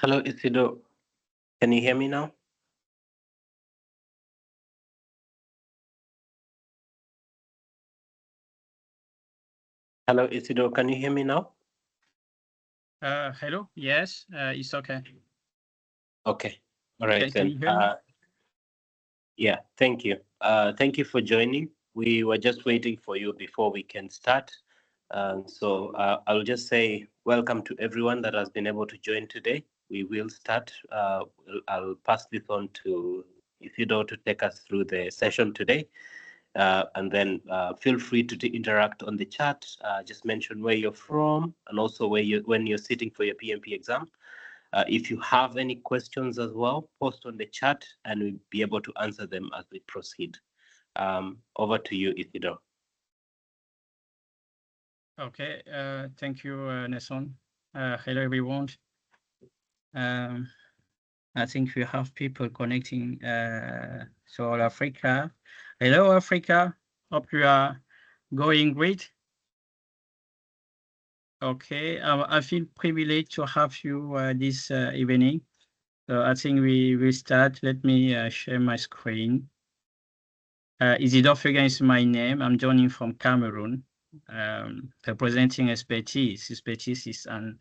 Hello, Isidro. Can you hear me now? Hello, Isidro. Can you hear me now? Hello. Yes, it's okay. Okay. All right Can then. you hear me? Yeah. Thank you. Thank you for joining. We were just waiting for you before we can start. So I'll just say welcome to everyone that has been able to join today. We will start. I'll pass this on to Isidro to take us through the session today. And then feel free to interact on the chat. Just mention where you're from and also when you're sitting for your PMP exam. If you have any questions as well, post on the chat and we'll be able to answer them as we proceed. Over to you, Isidro. Okay. Thank you, Nelson. Hello, everyone. I think we have people connecting to all Africa. Hello, Africa. Hope you are going great. Okay. I feel privileged to have you this evening. So I think we will start. Let me share my screen. Isidore Fegan is my name. I'm joining from Cameroon, representing Expertise. Expertise is an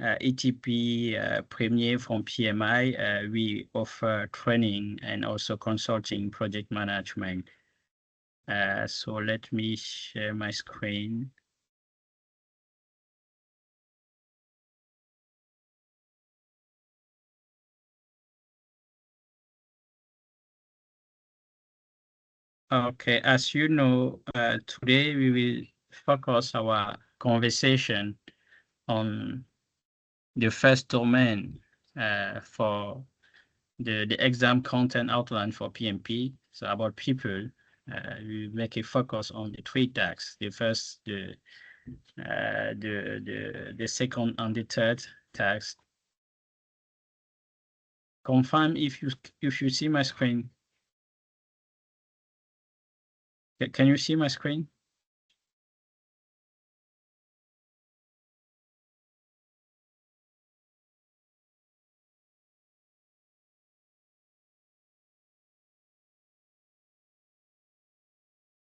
ETP premier from PMI. We offer training and also consulting project management. So let me share my screen. Okay, as you know, today we will focus our conversation on the first domain for the exam content outline for PMP. So about people, we make a focus on the three tags. The first, the second, and the third tags. Confirm if you see my screen. Can you see my screen?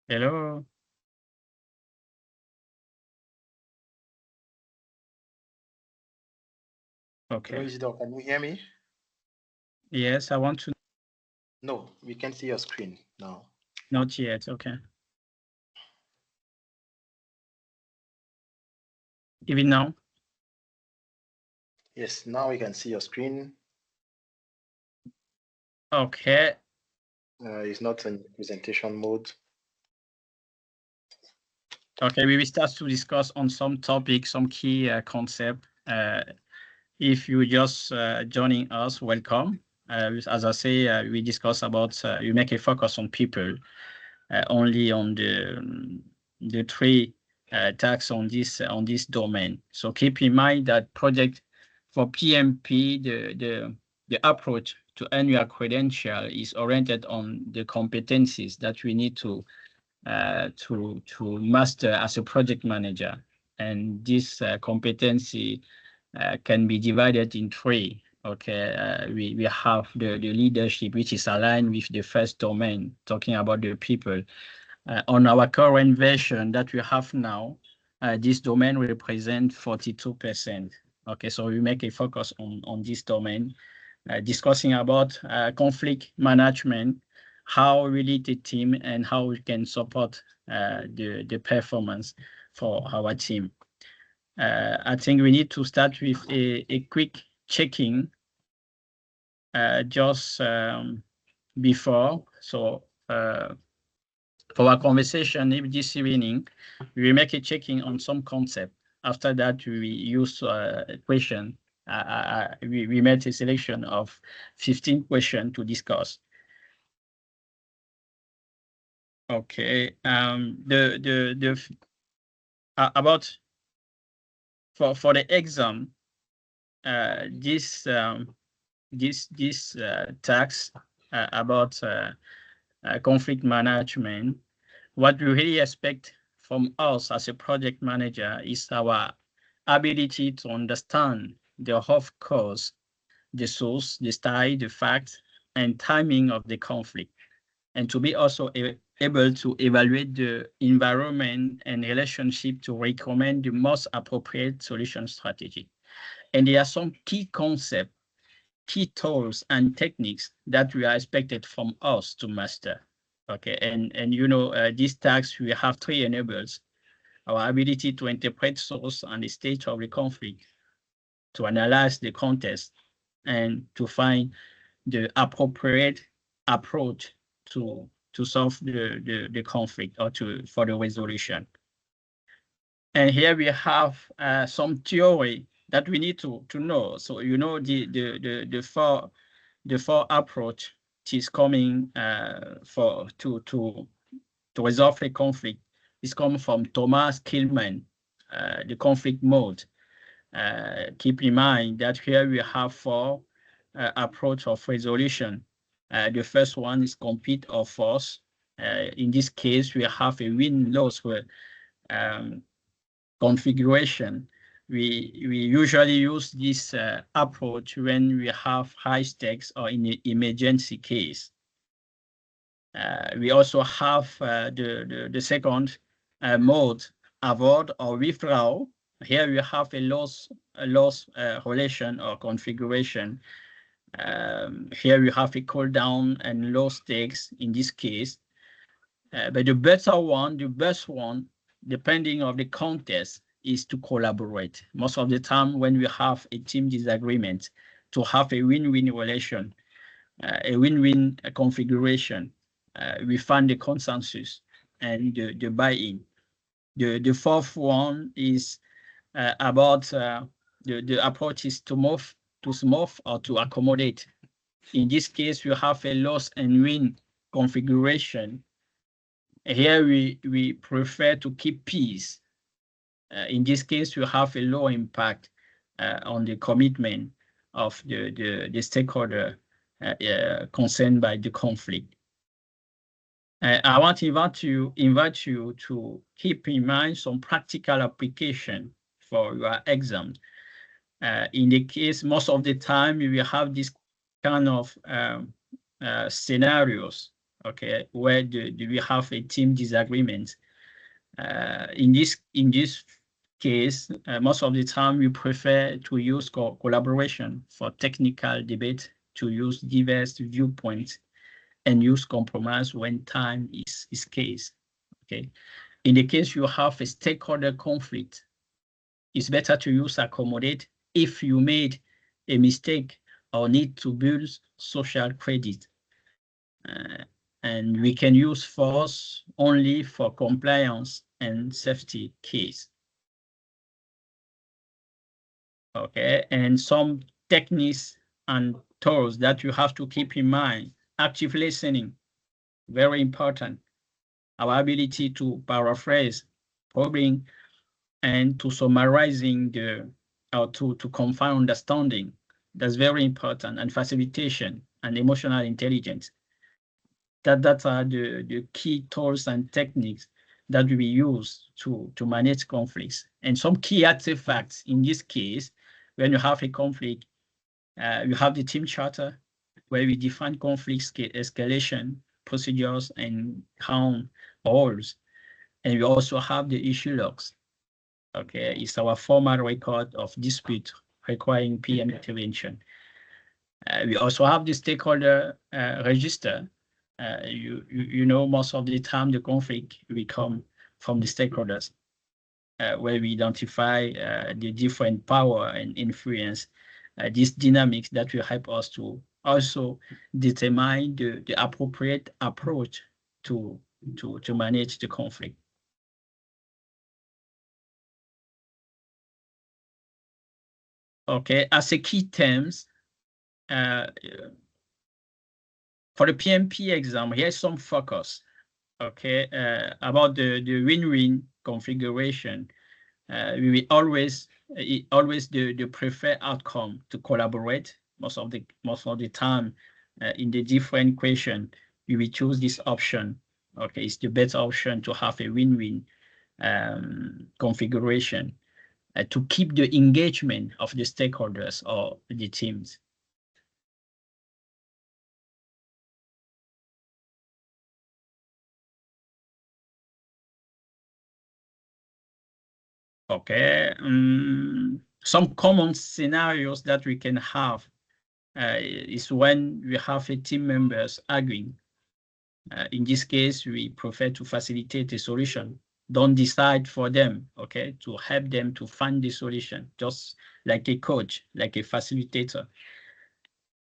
Hello. Okay. Hello, Isidore, can you hear me? Yes, I want to. No, we can see your screen now. Not yet. Okay. Even now? Yes, now we can see your screen. Okay. It's not in presentation mode. Okay, we will start to discuss on some topics, some key concept. If you just joining us, welcome. As I say, we discuss about we make a focus on people, only on the three tags on this domain. So keep in mind that project for PMP, the approach to earn your credential is oriented on the competencies that we need to master as a project manager. And this competency can be divided in three. Okay, we have the leadership, which is aligned with the first domain, talking about the people. On our current version that we have now, this domain represents 42%. Okay, so we make a focus on this domain, discussing about conflict management, how we lead the team, and how we can support the performance for our team. I think we need to start with a quick checking just before. So for our conversation this evening, we will make a checking on some concept. After that, we use a question. We made a selection of 15 questions to discuss. Okay. About for the exam, this tax about conflict management, what we really expect from us as a project manager is our ability to understand the root cause the source, the style, the fact, and timing of the conflict, and to be also able to evaluate the environment and relationship to recommend the most appropriate solution strategy. And there are some key concepts, key tools and techniques that we are expected from us to master. Okay, and you know, these tasks, we have three enablers: our ability to interpret source and the state of the conflict, to analyze the context, and to find the appropriate approach to solve the conflict or for the resolution. And here we have some theory that we need to know. So you know, the four approach is coming to resolve a conflict is coming from Thomas Kilmann, the conflict mode. Keep in mind that here we have four approach of resolution. The first one is compete or force. In this case, we have a win-loss configuration. We usually use this approach when we have high stakes or in an emergency case. We also have the second mode, avoid or withdraw. Here we have a loss relation or configuration. Here we have a cool down and low stakes in this case. But the best one, depending on the context, is to collaborate. Most of the time when we have a team disagreement, to have a win-win relation, a win-win configuration, we find the consensus and the buy-in. The fourth one is about the approach is to move, to smooth or to accommodate. In this case, we have a loss and win configuration. Here we prefer to keep peace. In this case, we have a low impact on the commitment of the stakeholder concerned by the conflict. I want to invite you to keep in mind some practical application for your exam. In the case, most of the time, we will have this kind of scenarios, okay, where we have a team disagreement. In this case, most of the time, we prefer to use collaboration for technical debate, to use diverse viewpoints, and use compromise when time is scarce. Okay, in the case you have a stakeholder conflict, it's better to use accommodate if you made a mistake or need to build social credit. And we can use force only for compliance and safety case. Okay, and some techniques and tools that you have to keep in mind: active listening, very important. Our ability to paraphrase, probing, and to summarizing to confine understanding, that's very important. And facilitation and emotional intelligence. That are the key tools and techniques that we use to manage conflicts. And some key artifacts in this case, when you have a conflict, you have the team charter, where we define conflict escalation procedures and count roles. And we also have the issue logs. Okay, it's our formal record of dispute requiring PM intervention. We also have the stakeholder register. You know, most of the time the conflict will come from the stakeholders, where we identify the different power and influence, these dynamics that will help us to also determine the appropriate approach to manage the conflict. Okay, as a key terms, for the PMP exam, here's some focus, okay, about the win-win configuration. We will always the preferred outcome to collaborate. Most of the time, in the different question, we will choose this option. Okay, it's the best option to have a win-win configuration to keep the engagement of the stakeholders or the teams. Okay, some common scenarios that we can have is when we have a team members arguing. In this case, we prefer to facilitate a solution. Don't decide for them, okay, to help them to find the solution, just like a coach, like a facilitator.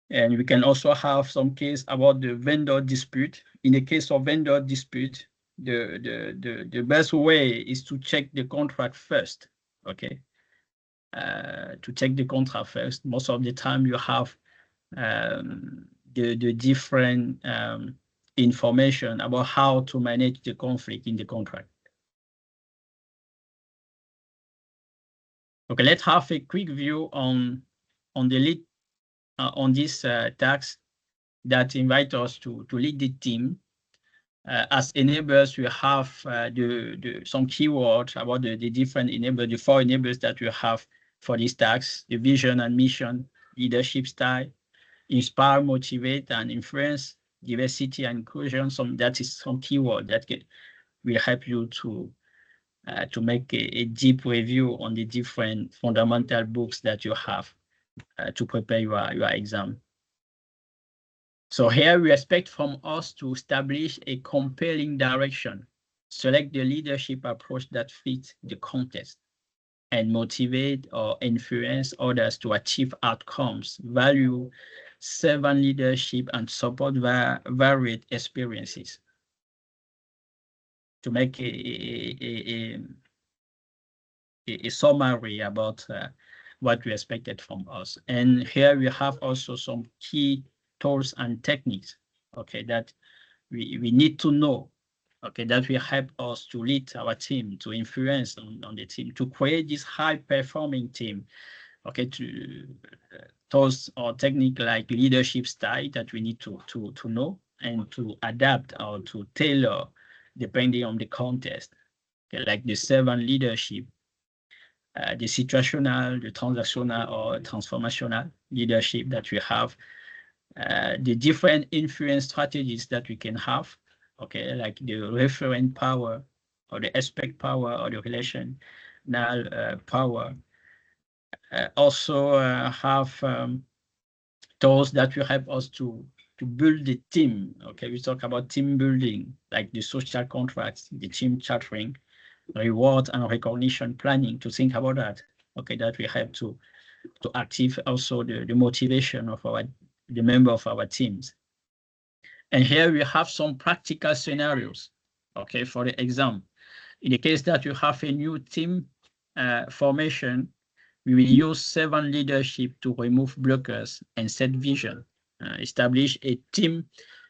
And we can also have some case about the vendor dispute. In the case of vendor dispute, the best way is to check the contract first, okay? To check the contract first. Most of the time you have the different information about how to manage the conflict in the contract. Okay, let's have a quick view on the lead on this task that invite us to lead the team. As enablers, we have some keywords about the different enablers, the 4 enablers that we have for this task: the vision and mission, leadership style, inspire, motivate, and influence, diversity and inclusion. That is some keyword that will help you to make a deep review on the different fundamental books that you have to prepare your exam. So here we expect from us to establish a compelling direction, select the leadership approach that fits the context, and motivate or influence others to achieve outcomes, value servant leadership, and support varied experiences. To make a summary about what we expected from us. And here we have also some key tools and techniques, okay, that we need to know, okay, that will help us to lead our team, to influence on the team, to create this high-performing team, okay, to tools or technique like leadership style that we need to know and to adapt or to tailor depending on the context, okay, like the servant leadership, the situational, the transactional, or transformational leadership that we have, the different influence strategies that we can have, okay, like the referent power or the aspect power or the relational power. Also have tools that will help us to build the team. Okay, we talk about team building, like the social contracts, the team chartering, reward and recognition planning, to think about that. Okay, that will help to active also the motivation of the member of our teams. And here we have some practical scenarios, okay, for the exam. In the case that you have a new team formation, we will use servant leadership to remove blockers and set vision, establish a team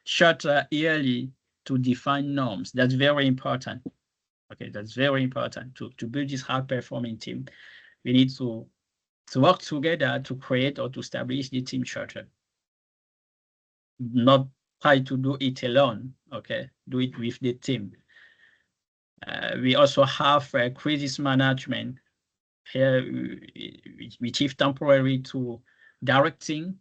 charter yearly to define norms. That's very important. Okay, that's very important to build this high-performing team. We need to work together to create or to establish the team charter. Not try to do it alone, okay? Do it with the team. We also have crisis management. Here, we shift temporary to directing,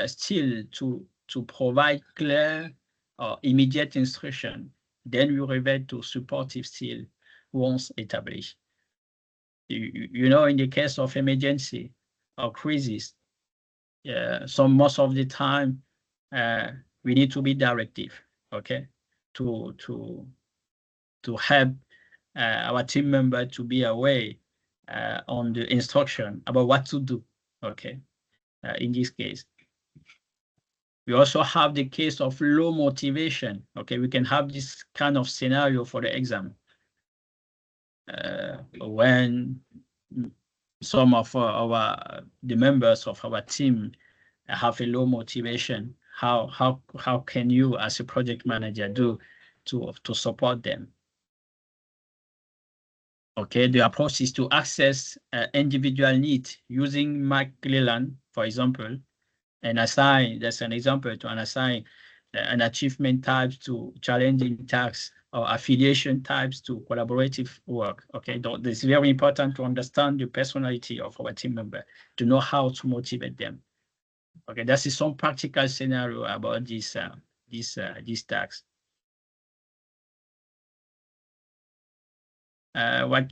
still to provide clear or immediate instruction. Then we revert to supportive still once established. You know, in the case of emergency or crisis, most of the time we need to be directive, okay, to help our team member to be aware on the instruction about what to do, okay, in this case. We also have the case of low motivation, okay. We can have this kind of scenario for the exam when some of the members of our team have a low motivation. How can you as a project manager do to support them? Okay, the approach is to access individual needs using McClellan, for example, and assign, that's an example, to assign an achievement types to challenging tasks or affiliation types to collaborative work. Okay, it's very important to understand the personality of our team member, to know how to motivate them. Okay, that is some practical scenario about these tasks. What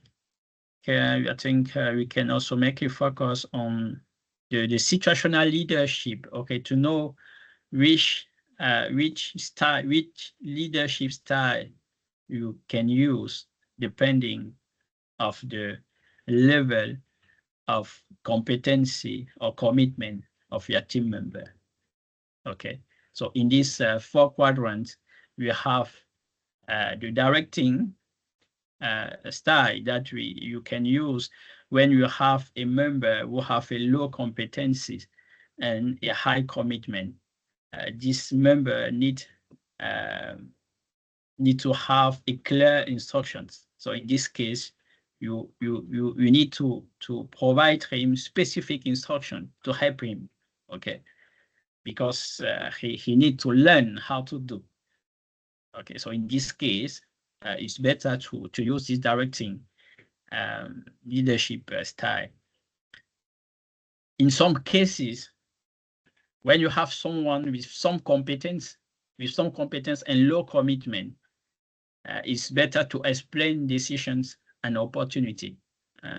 I think we can also make a focus on the situational leadership, okay, to know which leadership style you can use depending of the level of competency or commitment of your team member. Okay, so in this 4 quadrants, we have the directing style that you can use when you have a member who have a low competency and a high commitment. This member need to have a clear instructions. So in this case, you need to provide him specific instruction to help him, okay, because he need to learn how to do. Okay, so in this case, it's better to use this directing leadership style. In some cases, when you have someone with some competence and low commitment, it's better to explain decisions and opportunity.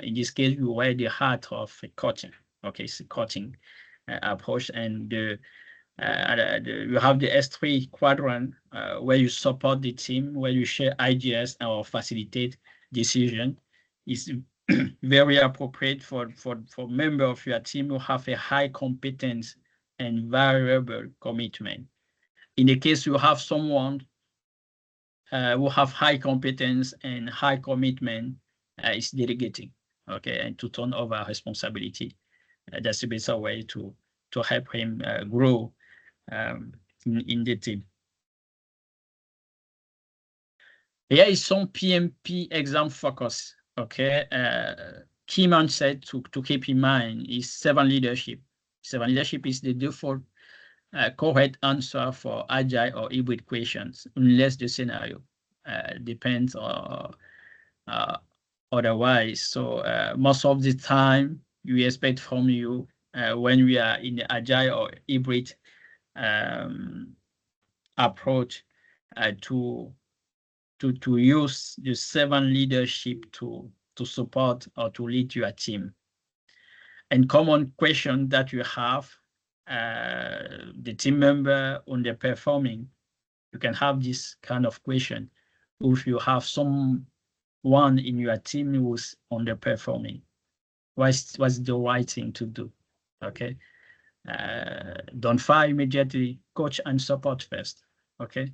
In this case, we were the heart of coaching. Okay, it's a coaching approach, and you have the S3 quadrant where you support the team, where you share ideas or facilitate decision. It's very appropriate for members of your team who have a high competence and variable commitment. In the case you have someone who have high competence and high commitment, is delegating, okay, and to turn over responsibility. That's a better way to help him grow in the team. Here is some PMP exam focus, okay. Key mindset to keep in mind is servant leadership. Servant leadership is the default correct answer for agile or hybrid questions, unless the scenario depends or otherwise. So most of the time, we expect from you when we are in the agile or hybrid approach to use the servant leadership to support or to lead your team. And common question that you have, the team member underperforming, you can have this kind of question. If you have someone in your team who's underperforming, what's the right thing to do? Okay, don't fire immediately, coach and support first. Okay,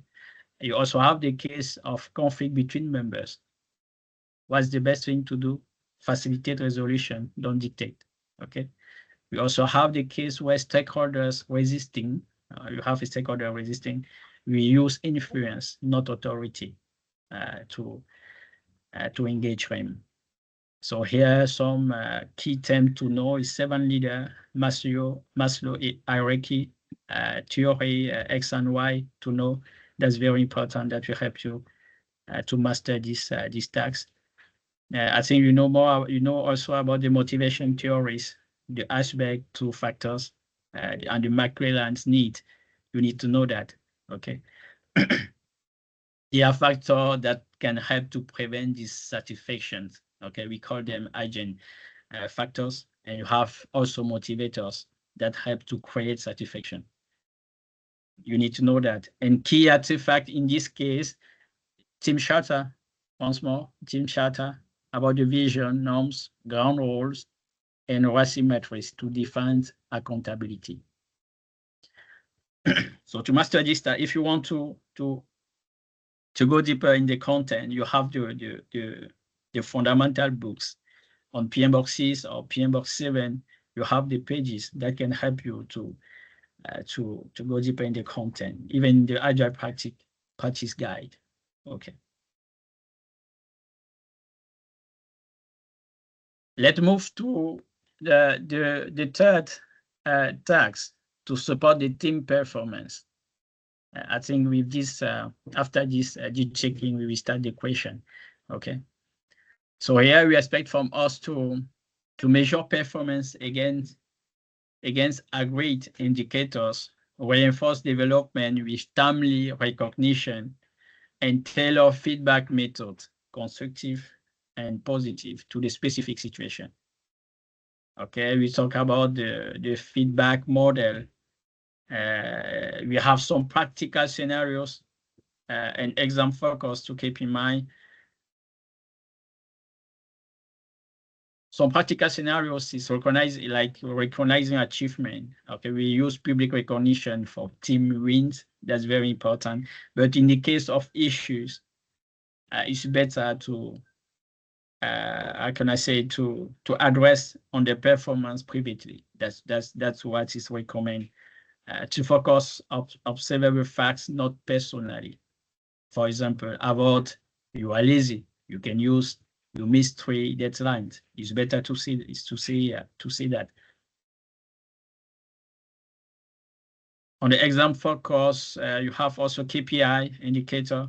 you also have the case of conflict between members. What's the best thing to do? Facilitate resolution, don't dictate. Okay. We also have the case where stakeholders resisting. You have a stakeholder resisting. We use influence, not authority, to engage them. So here are some key terms to know: is servant leader, Maslow hierarchy, theory, X and Y to know. That's very important. That will help you to master this task. I think you know more. You know also about the motivation theories, the Ashberg 2 factors, and the McClelland's need. You need to know that. Okay. There are factors that can help to prevent these satisfactions. Okay, we call them agent factors, and you have also motivators that help to create satisfaction. You need to know that. And key artifact in this case, team charter. Once more, team charter about the vision, norms, ground rules, and RACI metrics to define accountability. So to master this, if you want to go deeper in the content, you have the fundamental books on PMBOK 6 or PMBOK 7. You have the pages that can help you to go deeper in the content, even the agile practice guide. Okay. Let's move to the third task, to support the team performance. I think with this, after this checking, we will start the question. Okay. So here we expect from us to measure performance against agreed indicators, reinforce development with timely recognition, and tailor feedback methods, constructive and positive to the specific situation. Okay, we talk about the feedback model. We have some practical scenarios and exam focus to keep in mind. Some practical scenarios is recognizing achievement. Okay, we use public recognition for team wins. That's very important. But in the case of issues, it's better to how can I say, to address on the performance privately. That's what is recommended. To focus on observable facts, not personally. For example, about you are lazy, you can use you missed 3 deadlines. It's better to see that. On the exam focus, you have also KPI indicator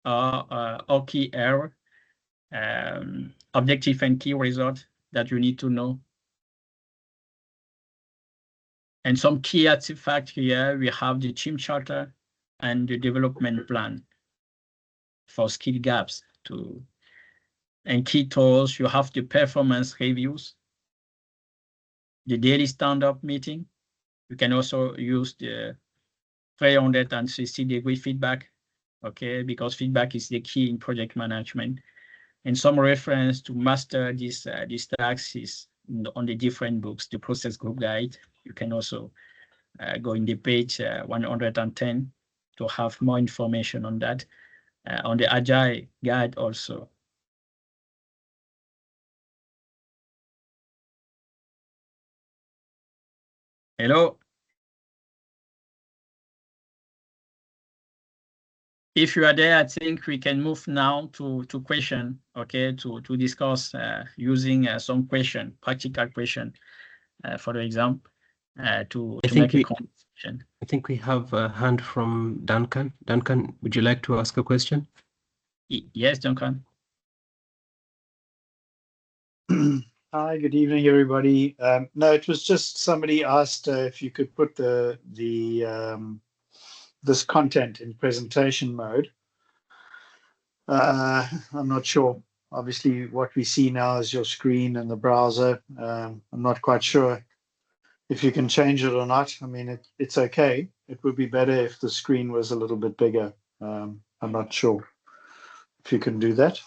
or key error, objective and key result that you need to know. And some key artifact here, we have the team charter and the development plan for skill gaps and key tools. You have the performance reviews, the daily stand-up meeting. You can also use the 360-degree feedback, okay, because feedback is the key in project management. And some reference to master these tasks is on the different books, the process group guide. You can also go in the page 110 to have more information on that. On the Agile guide also. Hello. If you are there, I think we can move now to question, okay, to discuss using some practical question for the exam to make a conversation. I think we have a hand from Duncan. Duncan, would you like to ask a question? Yes, Duncan. Hi, good evening, everybody. No, it was just somebody asked if you could put this content in presentation mode. I'm not sure. Obviously, what we see now is your screen and the browser. I'm not quite sure if you can change it or not. I mean, it's okay. It would be better if the screen was a little bit bigger. I'm not sure if you can do that.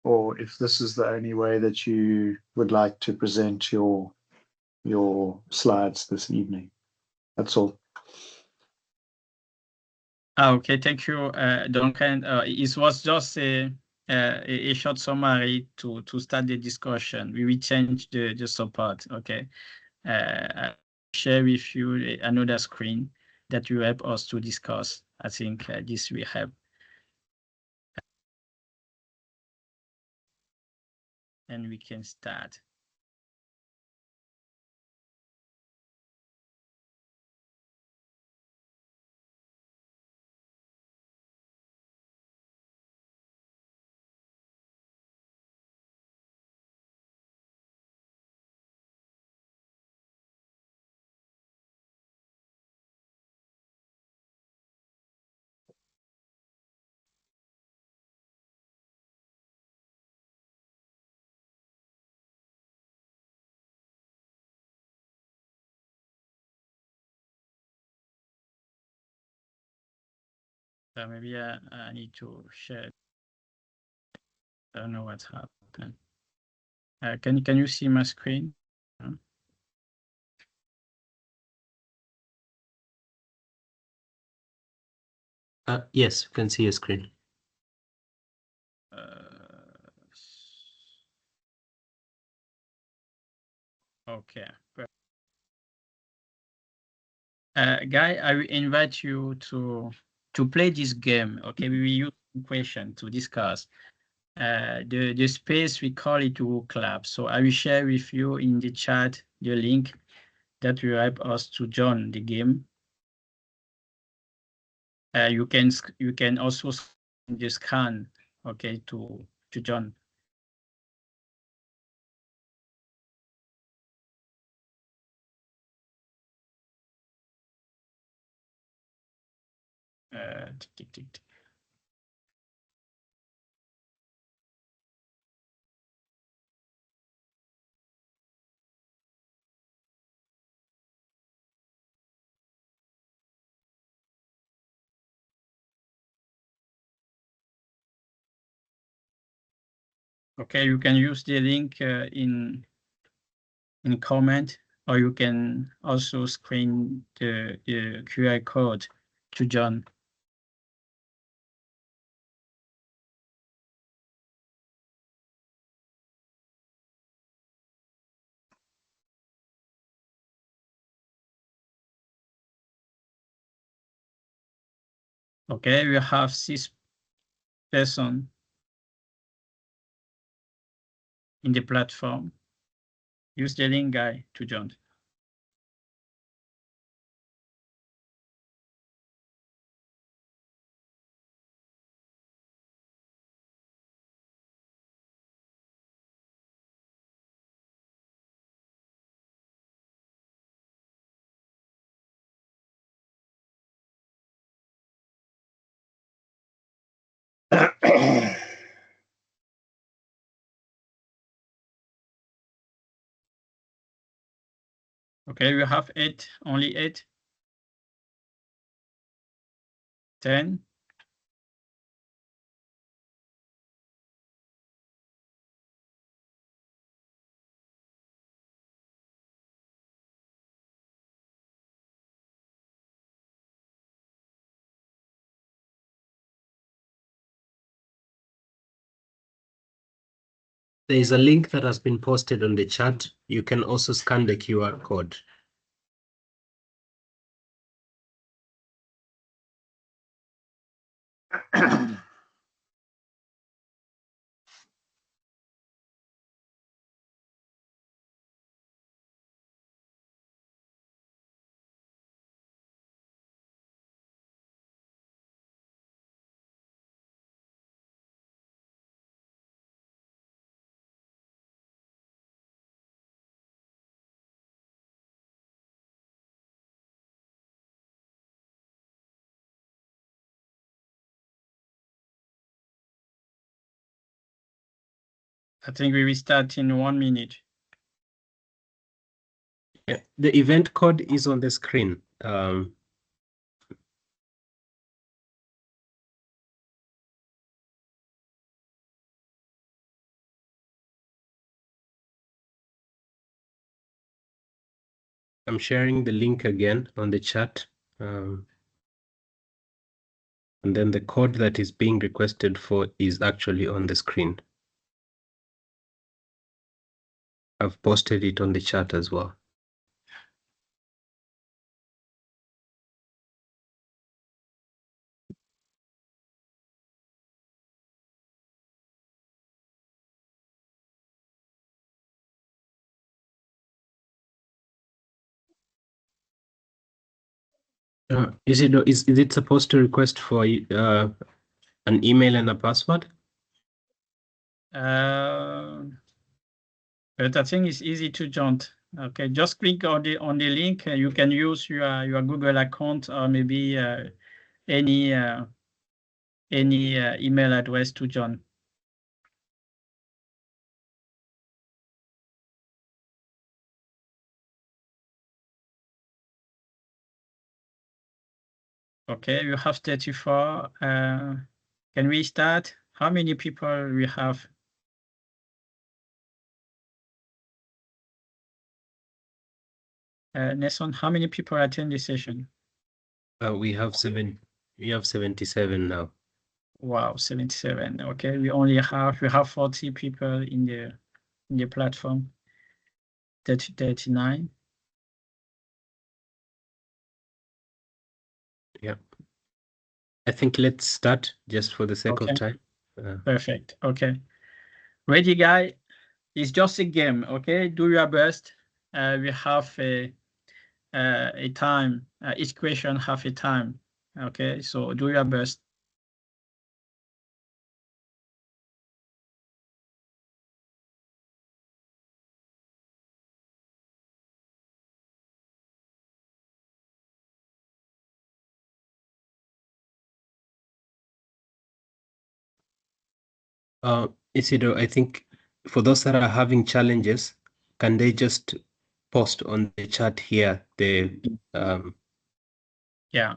Or if this is the only way that you would like to present your slides this evening. That's all. Okay, thank you, Duncan. It was just a short summary to start the discussion. We will change the support, okay? I'll share with you another screen that will help us to discuss. I think this will help. And we can start. So maybe I need to share. I don't know what's happened. Can you see my screen? Yes, you can see your screen. Okay. Guy, I will invite you to play this game. Okay, we will use question to discuss. The space, we call it Google Club. So I will share with you in the chat the link that will help us to join the game. You can also just scan, okay, to join. Tick, tick, tick, tick. Okay, you can use the link in comment, or you can also screen the QR code to John. Okay, we have 6 persons in the platform. Use the link, guy, to join. Okay, we have 8, only 8. 10. There is a link that has been posted on the chat. You can also scan the QR code. I think we will start in 1 minute. Yeah, the event code is on the screen. I'm sharing the link again on the chat. And then the code that is being requested for is actually on the screen. I've posted it on the chat as well. Is it supposed to request for an email and a password? But I think it's easy to join. Okay, just click on the link. You can use your Google account or maybe any email address to join. Okay, you have 34. Can we start? How many people we have? Nelson, how many people attend the session? We have 77 now. Wow, 77. Okay, we have 40 people in the platform. 39. Yeah. I think let's start just for the sake of time. Perfect. Okay. Ready, guy? It's just a game. Okay, do your best. We have a time. Each question have a time. Okay, so do your best. Isidro, I think for those that are having challenges, can they just post on the chat here? Yeah.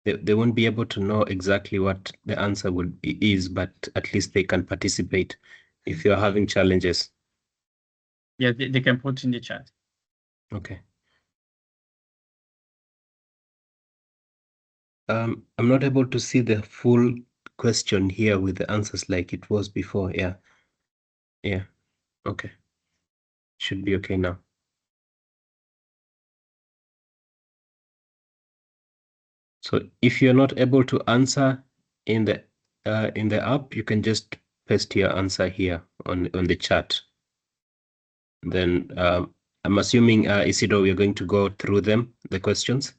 They won't be able to know exactly what the answer is, but at least they can participate. if you're having challenges. Yeah, they can put in the chat. Okay. I'm not able to see the full question here with the answers like it was before. Yeah. Yeah. Okay. Should be okay now. So if you're not able to answer in the app, you can just paste your answer here on the chat. Then I'm assuming Isidro, we're going to go through them, the questions.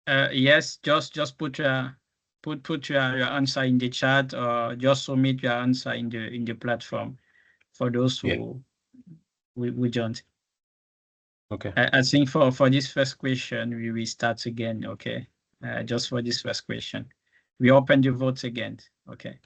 Yes, just put your answer in the chat, or just submit your answer in the platform for those who we joined. Okay. I think for this first question, we will start again. Okay, just for this first question, we open the votes again. Okay.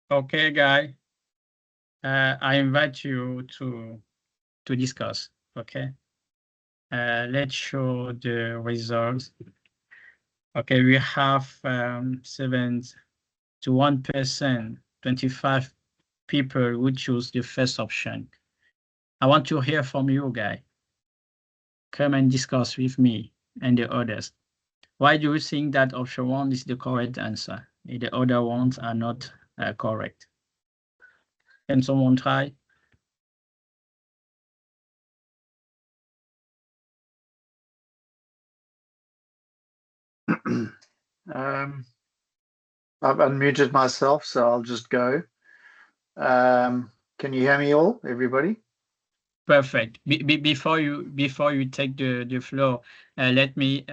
Okay, guy. I invite you to discuss. Okay. Let's show the results. Okay, we have 71%, 25 people who choose the first option. I want to hear from you, guy. Come and discuss with me and the others. Why do you think that option 1 is the correct answer? The other ones are not correct. Can someone try? I've unmuted myself, so I'll just go. Can you hear me all, everybody? Perfect. Before you take the floor, let me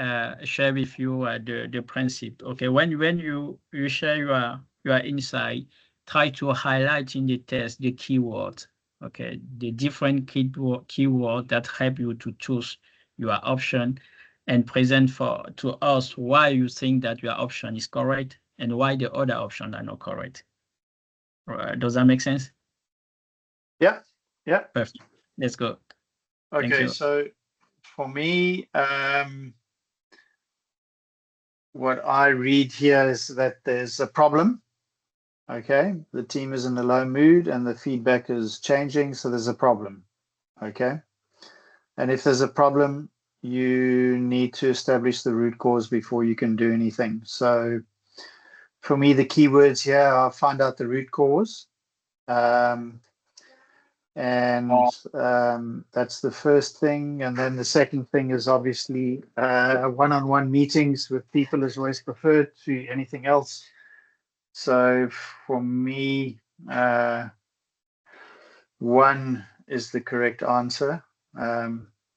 share with you the principle. Okay, when you share your insight, try to highlight in the test the keywords. Okay, the different keyword that help you to choose your option and present to us why you think that your option is correct and why the other options are not correct. Does that make sense? Yeah. Yeah. Perfect. Let's go. Thank Okay, you. so for me, what I read here is that there's a problem. Okay, the team is in a low mood and the feedback is changing, so there's a problem. Okay, and if there's a problem, you need to establish the root cause before you can do anything. So for me, the keywords here are find out the root cause. That's the first thing. And then the second thing is obviously one-on-one meetings with people is always preferred to anything else. So for me, 1 is the correct answer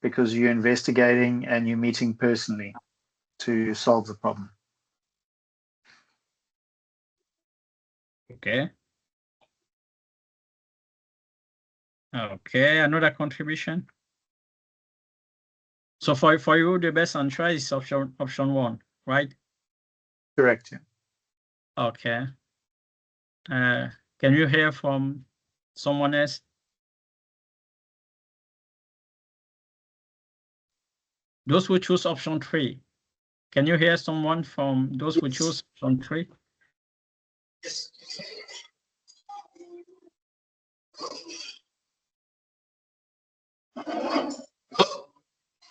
because you're investigating and you're meeting personally to solve the problem. Okay. Okay, another contribution. So for you, the best answer is option 1, right? Correct. Yeah. Okay. Can you hear from someone else? Those who choose option 3. Can you hear someone from those who choose option 3? Yes.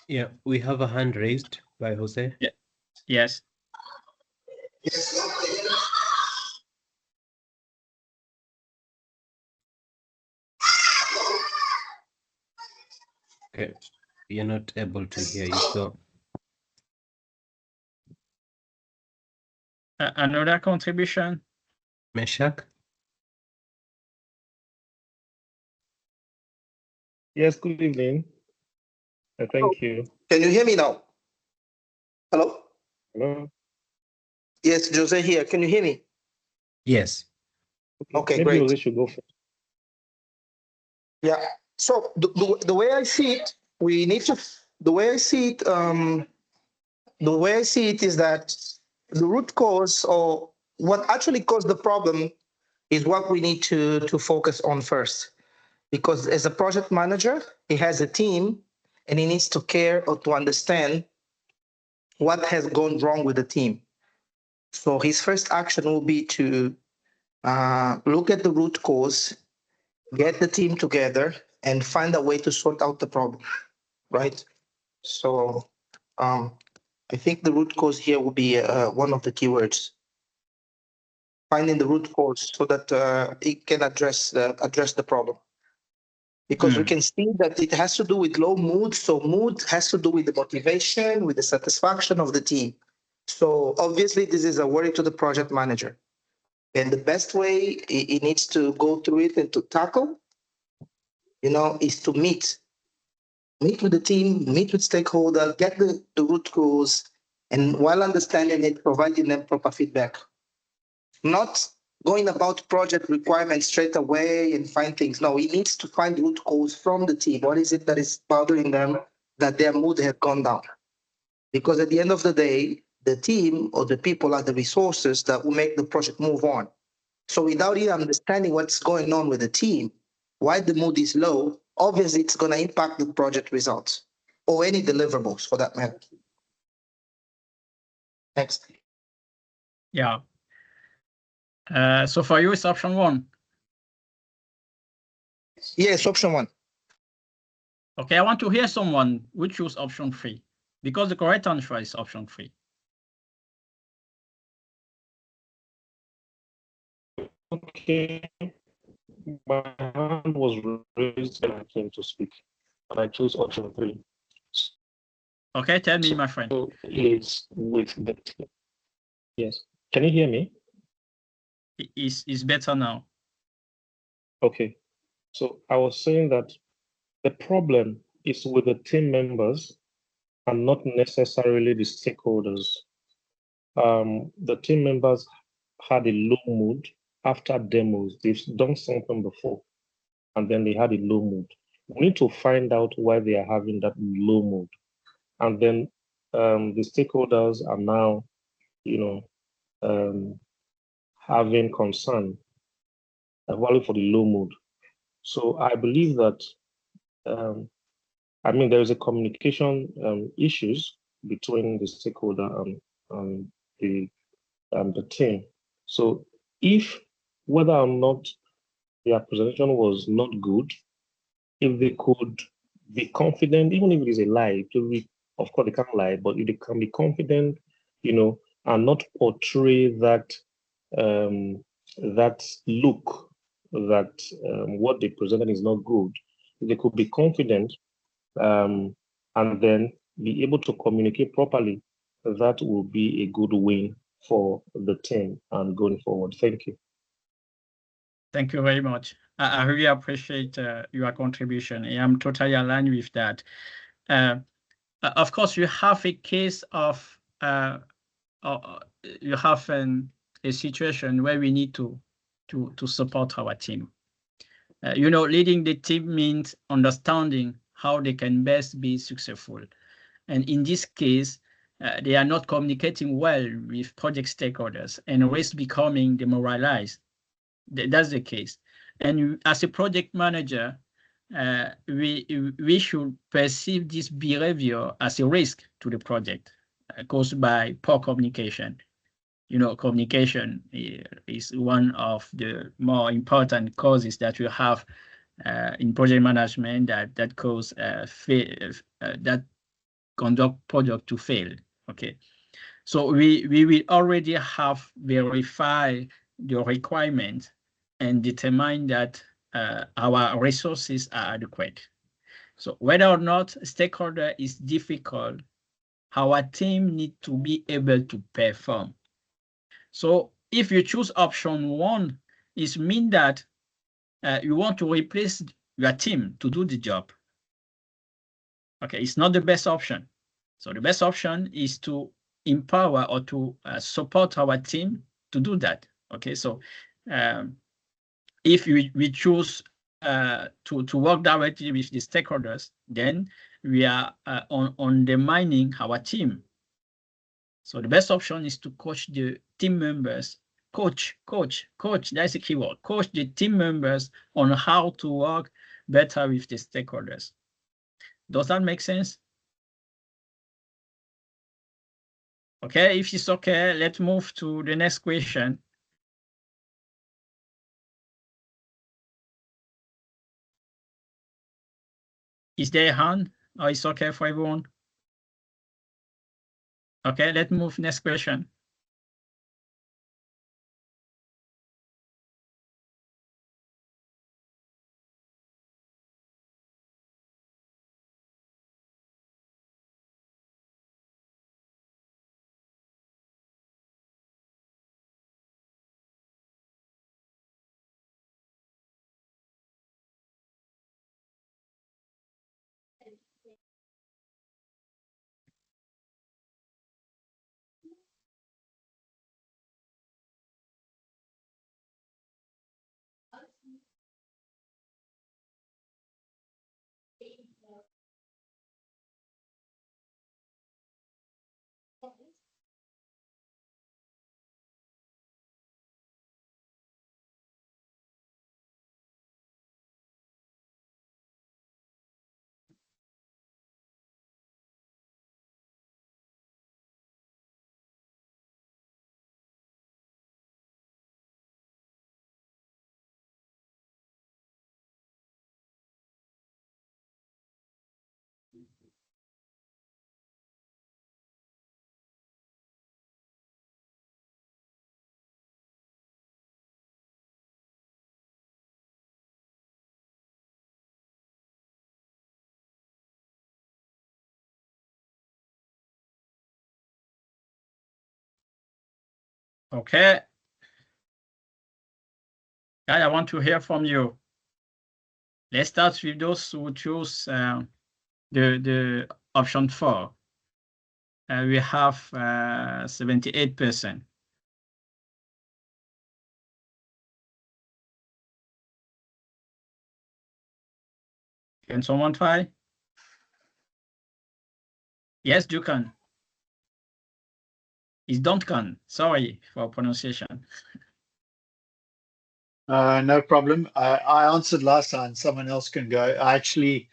Yeah, we have a hand raised by Jose. Yeah. Yes. Yes. Okay, we are not able to hear you, so Another contribution? Meshach? Yes, good evening. Thank you. Can you hear me now? Hello? Hello. Yes, Jose here. Can you hear me? Yes. Okay, Maybe great. Jose should go first. Yeah. So the way I see it, we need to. The way I see it, the way I see it is that the root cause, or what actually caused the problem, is what we need to focus on first. Because as a project manager, he has a team, and he needs to care or to understand what has gone wrong with the team. So his first action will be to look at the root cause, get the team together, and find a way to sort out the problem, right? So I think the root cause here will be one of the keywords. Finding the root cause so that it can address the problem. Because we can see that it has to do with low mood. So mood has to do with the motivation, with the satisfaction of the team. So obviously this is a worry to the project manager. And the best way he needs to go through it and to tackle, is to meet with the team, meet with stakeholders, get the root cause, and while understanding it, providing them proper feedback. Not going about project requirements straight away and find things. No, he needs to find root cause from the team. What is it that is bothering them, that their mood has gone down? Because at the end of the day, the team or the people are the resources that will make the project move on. So without even understanding what's going on with the team, why the mood is low, obviously it's going to impact the project results or any deliverables for that matter. Next. Yeah. So for you, it's option 1. Yes, option 1. Okay, I want to hear someone who choose option 3, because the correct answer is option 3. Okay. My hand was raised when I came to speak, and I chose option 3. Okay, tell me, my friend. So is with the team. Yes. Can you hear me? It's better now. Okay. So I was saying that the problem is with the team members and not necessarily the stakeholders. The team members had a low mood after demos. They've done something before, and then they had a low mood. We need to find out why they are having that low mood. And then the stakeholders are now, having concern value for the low mood. So I believe that, there is a communication issues between the stakeholder and the team. So if whether or not their presentation was not good, if they could be confident, even if it is a lie, of course they can't lie, but if they can be confident, and not portray that that look that what they presented is not good, if they could be confident and then be able to communicate properly, that will be a good win for the team and going forward. Thank you. Thank you very much. I really appreciate your contribution. I'm totally aligned with that. Of course, you have a case of you have a situation where we need to support our team. Leading the team means understanding how they can best be successful. And in this case, they are not communicating well with project stakeholders and risk becoming demoralized. That's the case. And as a project manager, we should perceive this behavior as a risk to the project caused by poor communication. You know, communication is one of the more important causes that we have in project management that cause that conduct project to fail. Okay, so we will already have verified the requirement and determine that our resources are adequate. So whether or not stakeholder is difficult, our team need to be able to perform. So if you choose option one, it means that you want to replace your team to do the job. Okay, it's not the best option. So the best option is to empower or to support our team to do that. Okay, so if we choose to work directly with the stakeholders, then we are undermining our team. So the best option is to coach the team members, coach, that's the keyword, coach the team members on how to work better with the stakeholders. Does that make sense? Okay, if it's okay, let's move to the next question. Is there a hand or it's okay for everyone? Okay, let's move next question. Okay. Guys, I want to hear from you. Let's start with those who choose the option 4. We have 78%. Can someone try? Yes, you can. It's Duncan. Sorry for pronunciation. No problem. I answered last time. Someone else can go. I actually,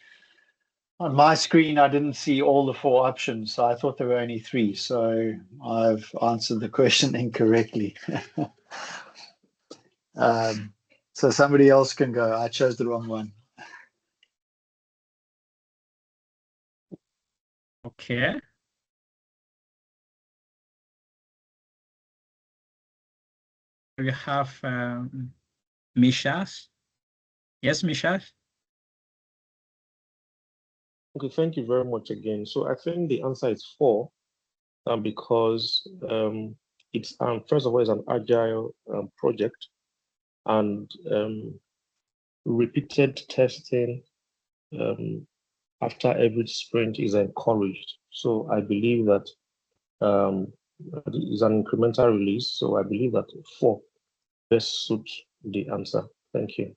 on my screen, I didn't see all the 4 options. So I thought there were only 3. So I've answered the question incorrectly. So somebody else can go. I chose the wrong one. Okay. We have Mishas. Yes, Mishas? Okay, thank you very much again. So I think the answer is 4, because it's first of all, it's an agile project, and repeated testing after every sprint is encouraged. So I believe that it's an incremental release. So I believe that 4 best suits the answer. Thank you.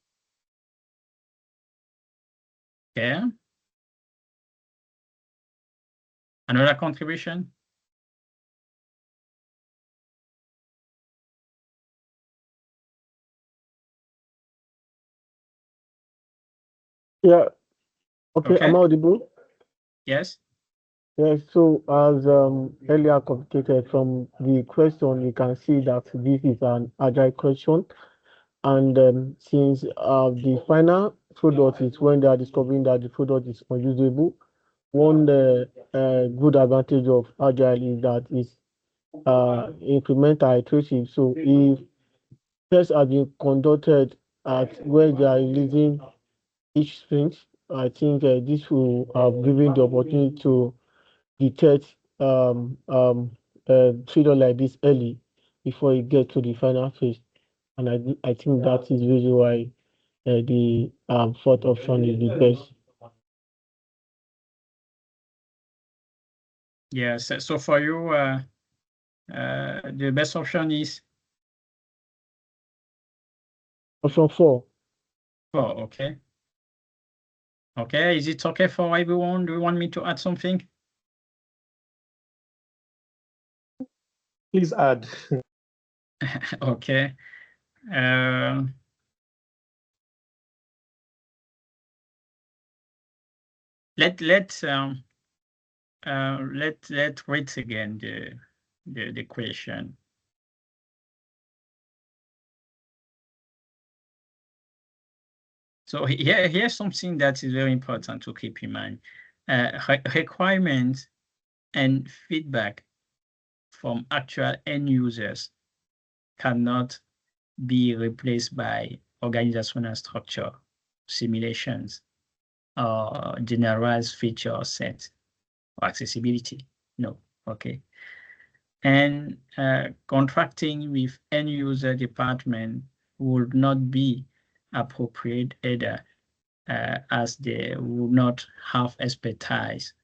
Okay. Another contribution? Yeah. Okay. Okay. Am I audible? Yes. Yes. So as earlier communicated from the question, you can see that this is an agile question, and since the final product is when they are discovering that the product is unusable, one good advantage of agile is that it's incremental iterative. So if tests have been conducted at where they are releasing each sprint, I think this will have given the opportunity to detect failure like this early before you get to the final phase. And I think that is the reason why the fourth option is the best. Yes. So for you, the best option is Option 4. 4. Okay. Okay. Is it okay for everyone? Do you want me to add something? Please add. Okay. Let's read again the question. So here's something that is very important to keep in mind. Requirements and feedback from actual end users cannot be replaced by organizational structure, simulations, or generalized feature sets or accessibility. No, okay. And contracting with end user department would not be appropriate either, as they would not have expertise,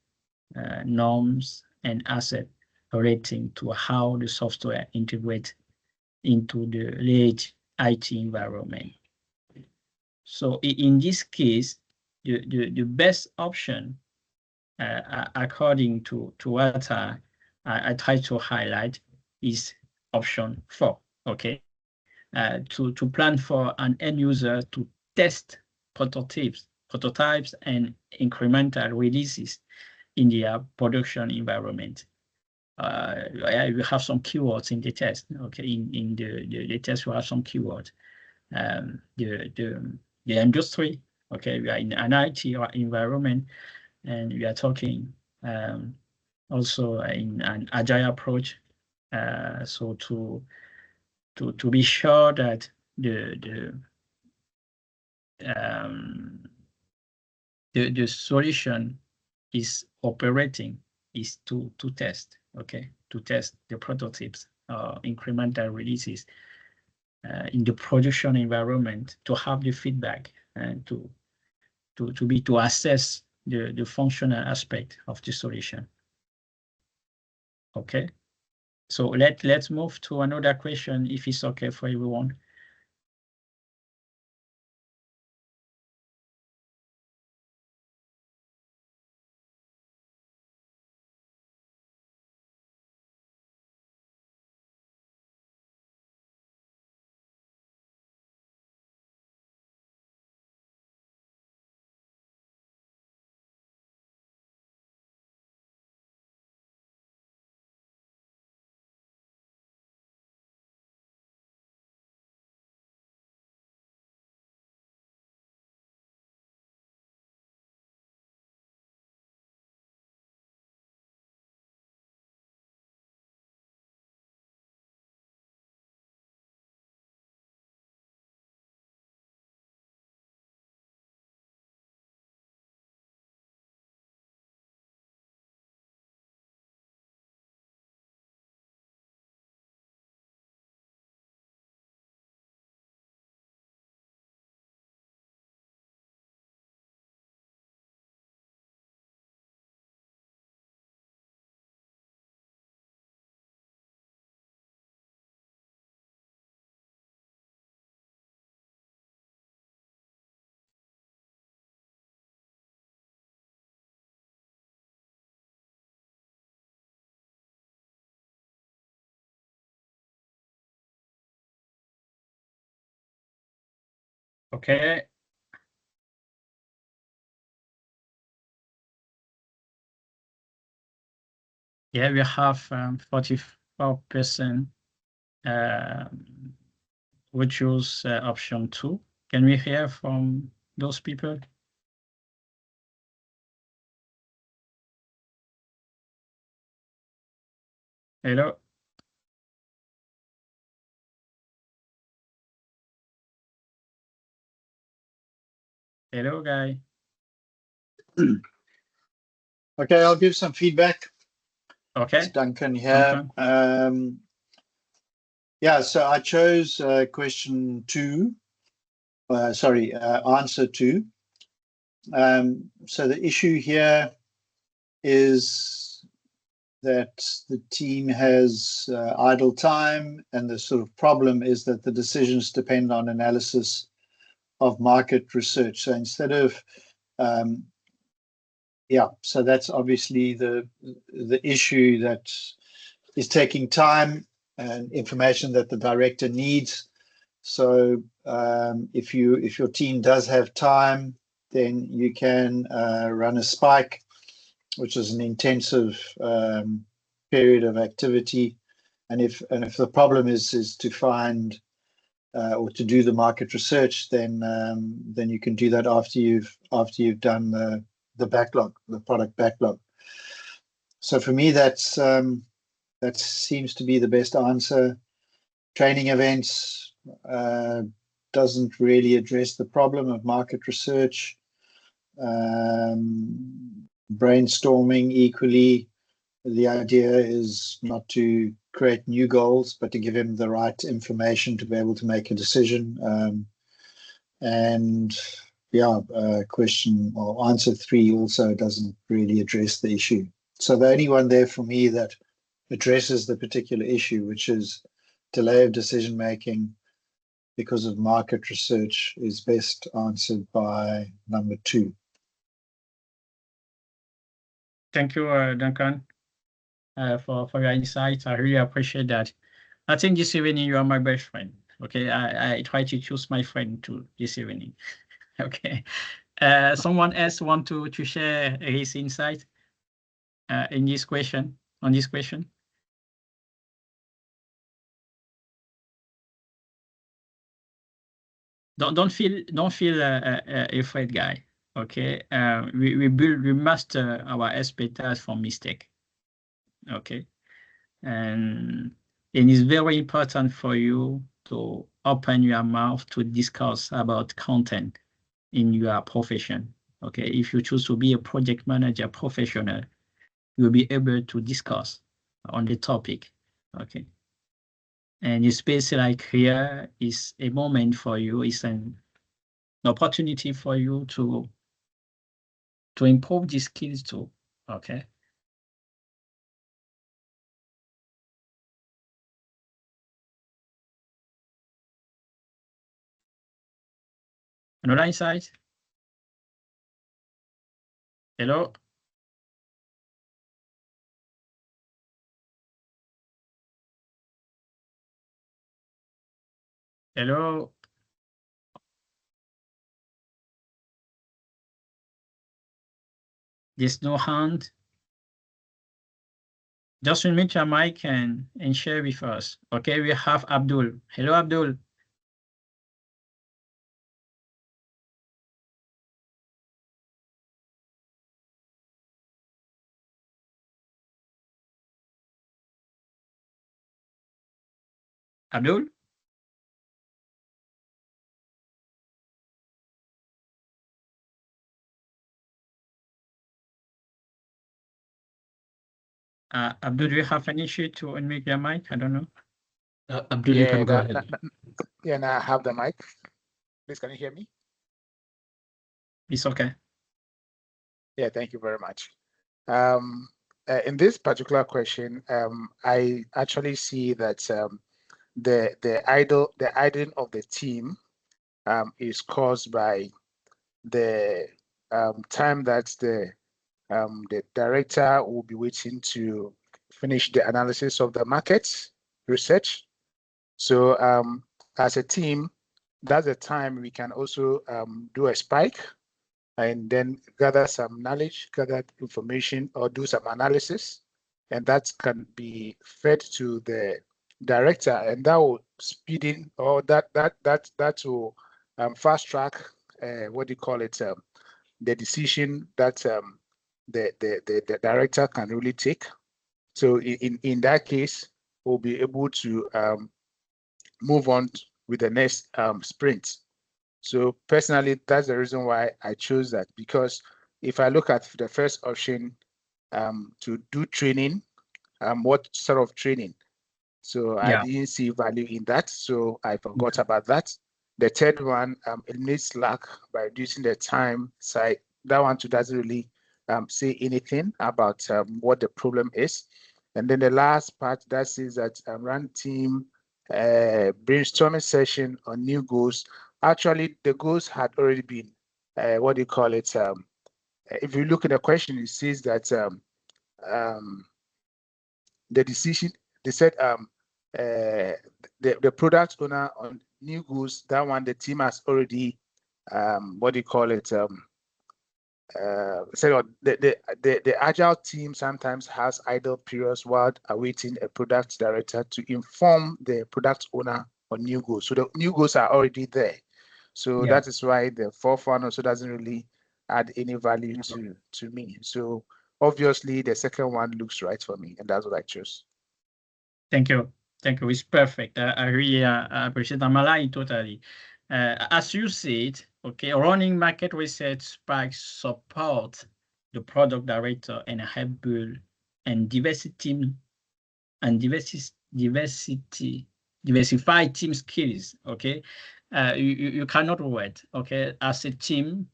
norms, and assets relating to how the software integrates into the large IT environment. So in this case, the best option, according to what I try to highlight, is option 4. Okay, to plan for an end user to test prototypes and incremental releases in their production environment. We have some keywords in the test. Okay, in the test we have some keywords. The industry. Okay, we are in an IT environment, and we are talking also in an agile approach. So to be sure that the solution is operating is to test, okay, to test the prototypes or incremental releases in the production environment, to have the feedback and to assess the functional aspect of the solution. Okay, so let's move to another question if it's okay for everyone. Okay. Yeah, we have 44% would choose option 2. Can we hear from those people? Hello? Hello, guy. Okay, I'll give some feedback. Okay. It's Duncan here. Yeah, so I chose question 2. Answer 2. So the issue here is that the team has idle time, and the sort of problem is that the decisions depend on analysis of market research. So instead of so that's obviously the issue that is taking time and information that the director needs. So if your team does have time, then you can run a spike, which is an intensive period of activity. And if the problem is to find or to do the market research, then you can do that after you've done the backlog, the product backlog. So for me, that seems to be the best answer. Training events doesn't really address the problem of market research. Brainstorming equally, the idea is not to create new goals, but to give him the right information to be able to make a decision. Question or answer 3 also doesn't really address the issue. So the only one there for me that addresses the particular issue, which is delay of decision making because of market research, is best answered by number 2. Thank you, Duncan, for your insight. I really appreciate that. I think this evening you are my best friend. Okay, I try to choose my friend too this evening. Okay. Someone else want to share his insight in this question, on this question? Don't feel afraid, guy. Okay, we master our expertise from mistake. Okay, and it is very important for you to open your mouth to discuss about content in your profession. Okay, if you choose to be a project manager professional, you'll be able to discuss on the topic. Okay, and a space like here is a moment for you, is an opportunity for you to improve these skills too. Okay. Another insight? Hello? Hello? There's no hand. Just unmute your mic and share with us. Okay, we have Abdul. Hello, Abdul. Abdul? Abdul, do you have an issue to unmute your mic? I don't know. Abdul, you can go ahead. Yeah, now I have the mic. Please, can you hear me? It's okay. Yeah, thank you very much. In this particular question, I actually see that the idling of the team is caused by the time that the director will be waiting to finish the analysis of the market research. So as a team, that's the time we can also do a spike and then gather some knowledge, gather information, or do some analysis and that can be fed to the director, and that will speed in, or that will fast track what do you call it, the decision that the director can really take. So in that case, we'll be able to move on with the next sprint. So personally, that's the reason why I chose that, because if I look at the first option, to do training, what sort of training? So I didn't see value in that, so I forgot about that. The third one, eliminates slack by reducing the time side. That one too doesn't really say anything about what the problem is. And then the last part that says that run team brainstorming session on new goals. Actually, the goals had already been, what do you call it? If you look at the question, it says that the decision, they said the product owner on new goals, that one the team has already what do you call it, so the agile team sometimes has idle periods while awaiting a product director to inform the product owner on new goals. So the new goals are already there, so that is why the fourth one also doesn't really add any value to me. So obviously the second one looks right for me, and that's what I chose. Thank you. Thank you. It's perfect. I really appreciate. I'm aligned totally. As you said, okay, running market research spikes support the product director and help build and diversify team skills. Okay, you cannot wait. Okay, as a team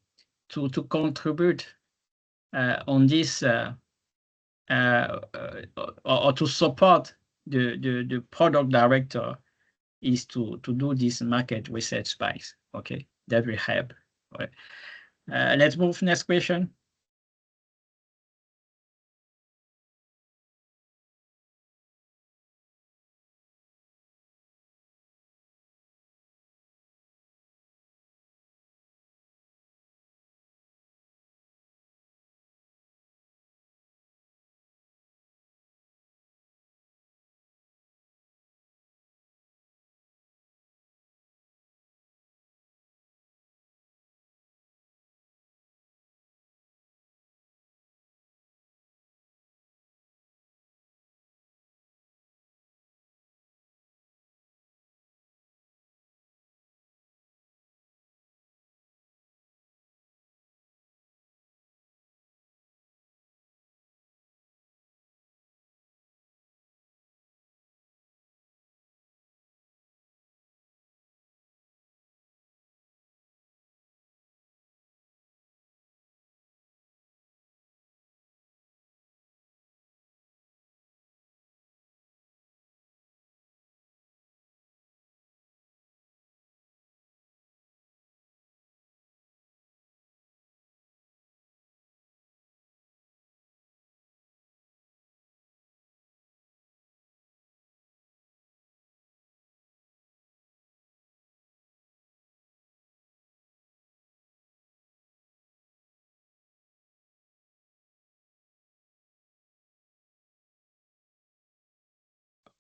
to contribute on this or to support the product director is to do this market research spikes. Okay, that will help. Right. Let's move next question.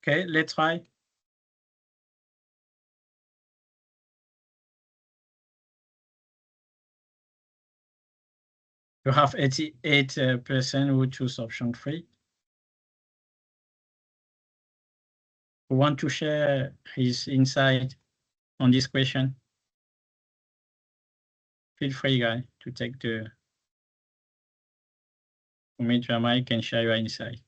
Okay, let's try. You have 88% who choose option 3. Who want to share his insight on this question? Feel free, guys, to take the unmute your mic and share your insight.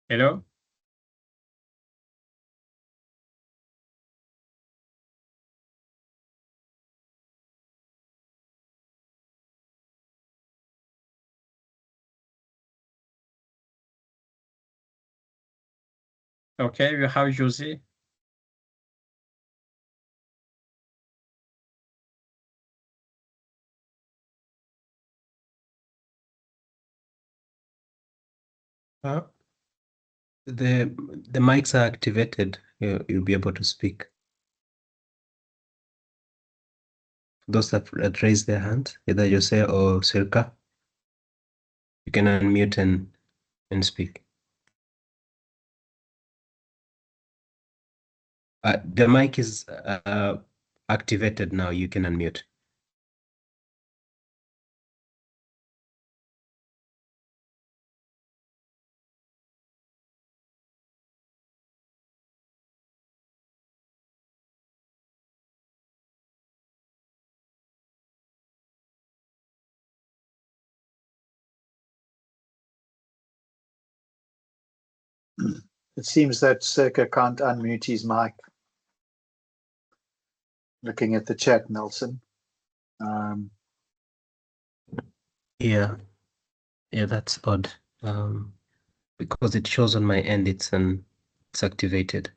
Hello? Okay, you have Jose. The mics are activated. You'll be able to speak. those that raised their hand, either Jose or Sirka, you can unmute and speak. The mic is activated now. You can unmute. It seems that Circa can't unmute his mic. Looking at the chat, Nelson. Yeah, that's odd. Because it shows on my end it's activated.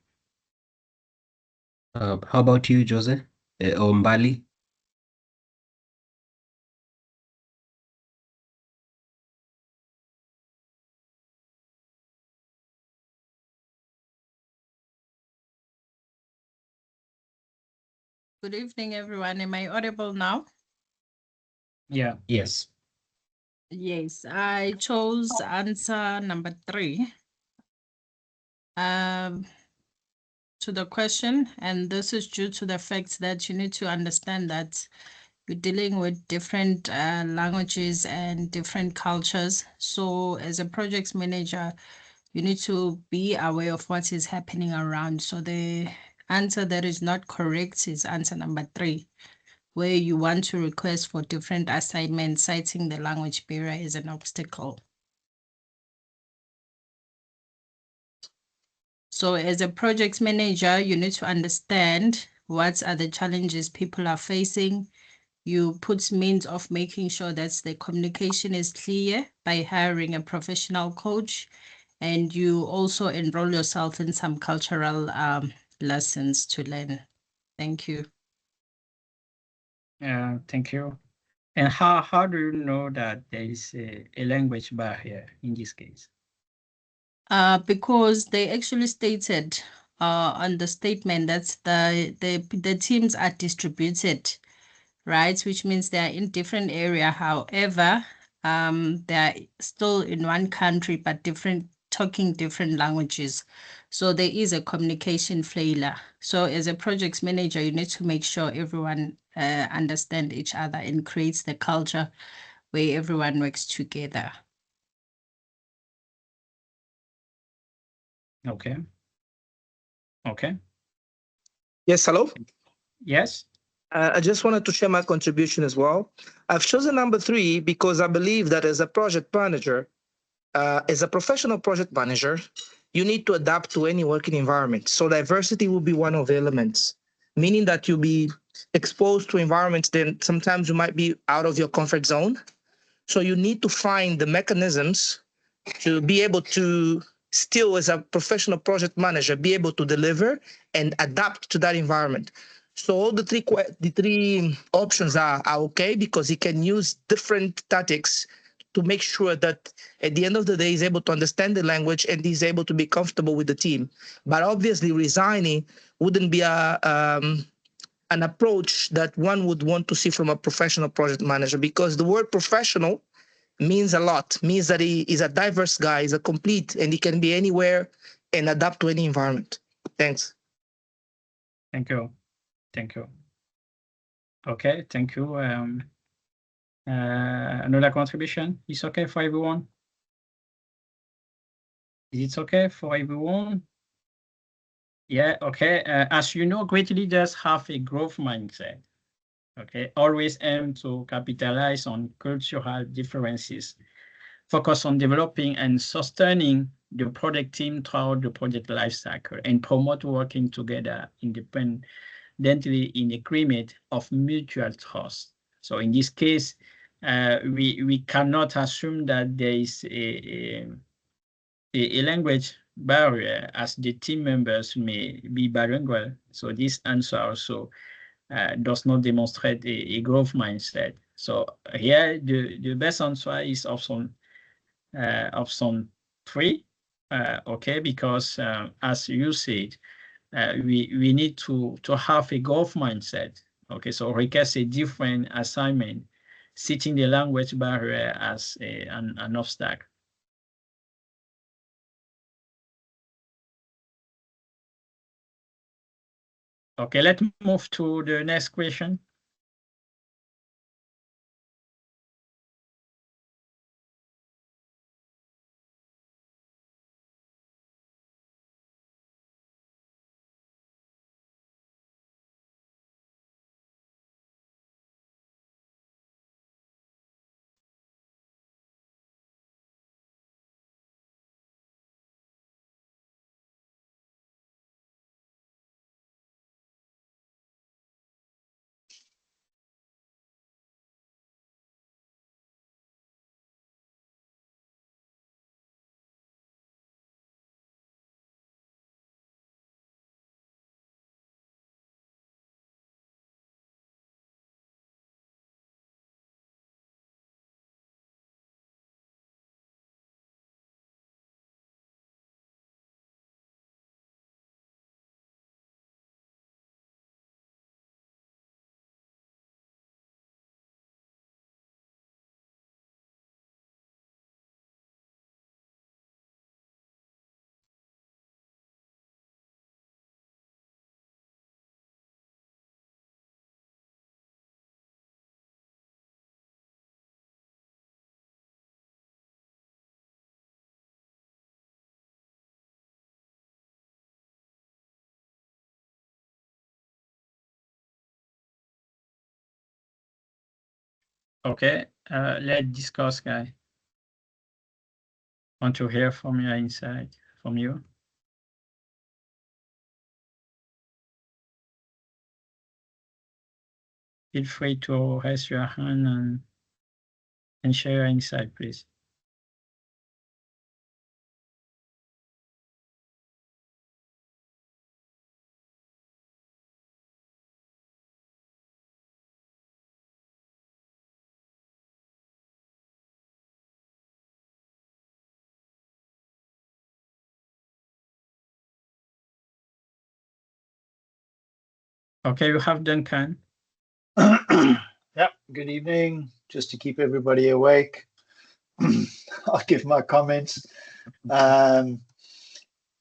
How about you, Jose? Or Mbali? Good evening, everyone. Am I audible now? Yeah. Yes. Yes, I chose answer number 3 to the question, and this is due to the fact that you need to understand that you're dealing with different languages and different cultures. So as a project manager, you need to be aware of what is happening around. So the answer that is not correct is answer number 3, where you want to request for different assignments, citing the language barrier as an obstacle. So as a project manager, you need to understand what are the challenges people are facing. You put means of making sure that the communication is clear by hiring a professional coach, and you also enroll yourself in some cultural lessons to learn. Thank you. Thank you. And how do you know that there is a language barrier in this case? Because they actually stated on the statement that the teams are distributed, right? Which means they are in different area. However, they are still in one country, but talking different languages. So there is a communication failure. So as a project manager, you need to make sure everyone understand each other and creates the culture where everyone works together. Okay. Okay. Yes, hello. Yes. I just wanted to share my contribution as well. I've chosen number 3 because I believe that as a project manager, as a professional project manager, you need to adapt to any working environment. So diversity will be one of the elements, meaning that you'll be exposed to environments then sometimes you might be out of your comfort zone. So you need to find the mechanisms to be able to still, as a professional project manager, be able to deliver and adapt to that environment. So all the three options are okay because he can use different tactics to make sure that at the end of the day, he's able to understand the language and he's able to be comfortable with the team. But obviously, resigning wouldn't be an approach that one would want to see from a professional project manager, because the word professional means a lot, means that he is a diverse guy, he's a complete, and he can be anywhere and adapt to any environment. Thanks. Thank you. Thank you. Okay, thank you. Another contribution? Is okay for everyone? Is it okay for everyone? Yeah, okay. As you know, great leaders have a growth mindset. Okay, always aim to capitalize on cultural differences, focus on developing and sustaining the project team throughout the project lifecycle, and promote working together independently in a climate of mutual trust. So in this case, we cannot assume that there is a language barrier, as the team members may be bilingual. So this answer also does not demonstrate a growth mindset. So here the best answer is option 3, okay, because as you said, we need to have a growth mindset, Okay, so request a different assignment, citing the language barrier as an obstacle. Okay, let's move to the next question. Okay, let's discuss, guys. Want to hear from your insight, from you. Feel free to raise your hand and share your insight, please. Okay, you have Duncan. Yeah, good evening. Just to keep everybody awake, I'll give my comments.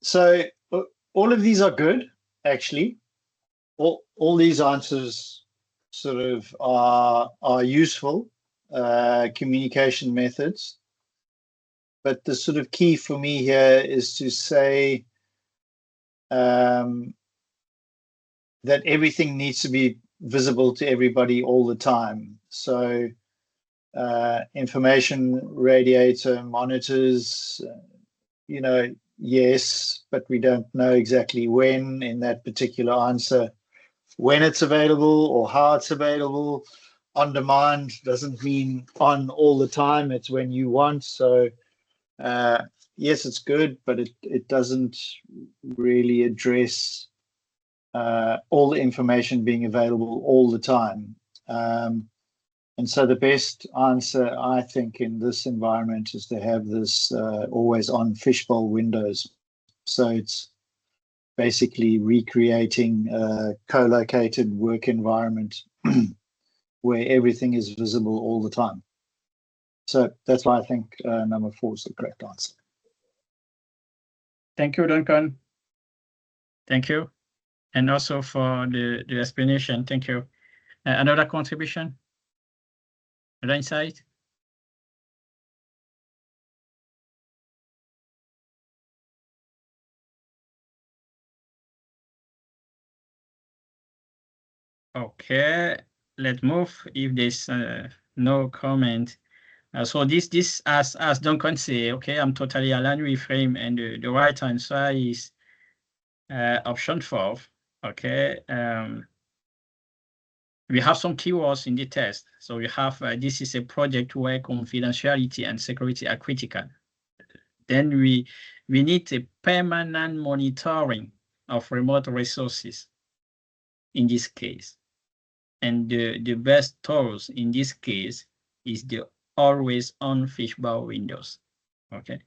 So all of these are good, actually. All these answers sort of are useful communication methods. But the sort of key for me here is to say that everything needs to be visible to everybody all the time. So information radiator monitors, yes, but we don't know exactly when in that particular answer, when it's available or how it's available. On demand doesn't mean on all the time, it's when you want. So yes, it's good, but it doesn't really address all the information being available all the time. And so the best answer, I think, in this environment is to have this always on fishbowl windows. So it's basically recreating a co-located work environment where everything is visible all the time. So that's why I think number 4 is the correct answer. Thank you, Duncan. Thank you. And also for the explanation. Thank you. Another contribution? Another insight? Okay, let's move if there's no comment. So this as Duncan say, okay, I'm totally aligned with him, and the right answer is option 4. Okay, we have some keywords in the test. So we have this is a project where confidentiality and security are critical. Then we need a permanent monitoring of remote resources in this case. And the best tools in this case is the always on fishbowl windows. Okay.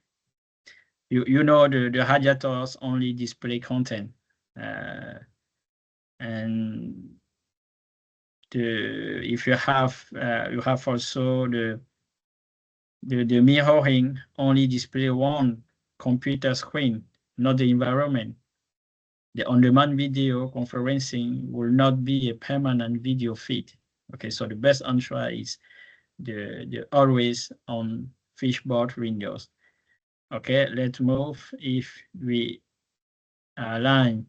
You know the Hajjators only display content. And if you have also the mirroring only display one computer screen, not the environment. The on-demand video conferencing will not be a permanent video feed. Okay, so the best answer is the always on Fishboard windows. Okay, let's move. If we align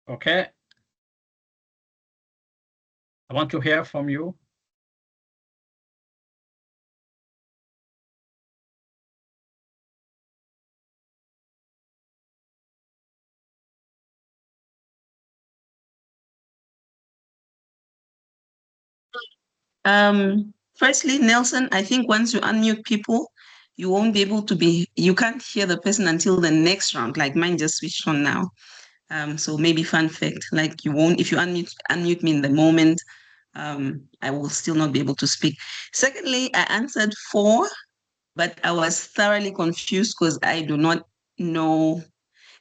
okay. I want to hear from you. Firstly, Nelson, I think once you unmute people, you won't be able to you can't hear the person until the next round. Like mine just switched on now. So maybe fun fact, like you won't, if you unmute me in the moment, I will still not be able to speak. Secondly, I answered 4, but I was thoroughly confused because I do not know.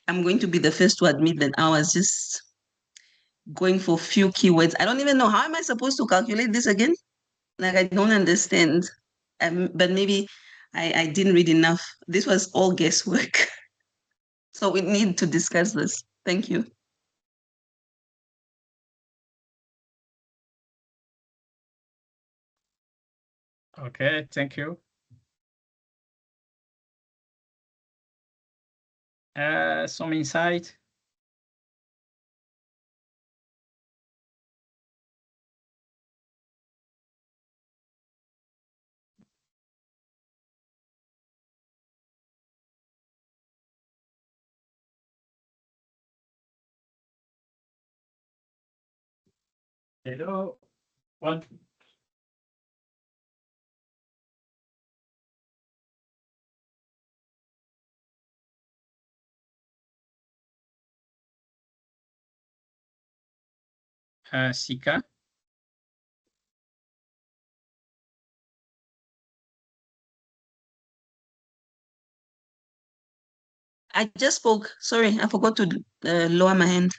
I'm going to be the first to admit that I was just going for few keywords. I don't even know, how am I supposed to calculate this again? Like, I don't understand. But maybe I didn't read enough. This was all guesswork. So we need to discuss this. Thank you. Okay, thank you. Some insight. Hello. One. Sika. I just spoke. Sorry, I forgot to lower my hand.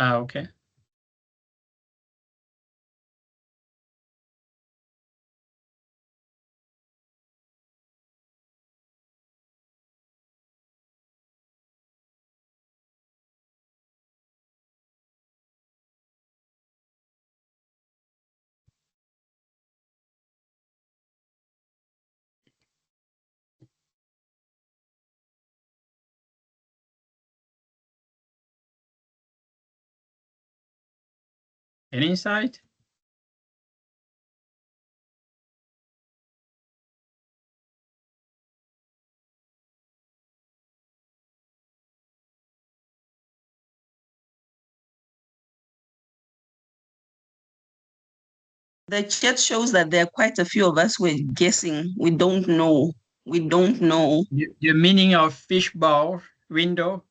Okay. Any insight? The chat shows that there are quite a few of us who are guessing. We don't know. We don't know. The meaning of fishbowl window?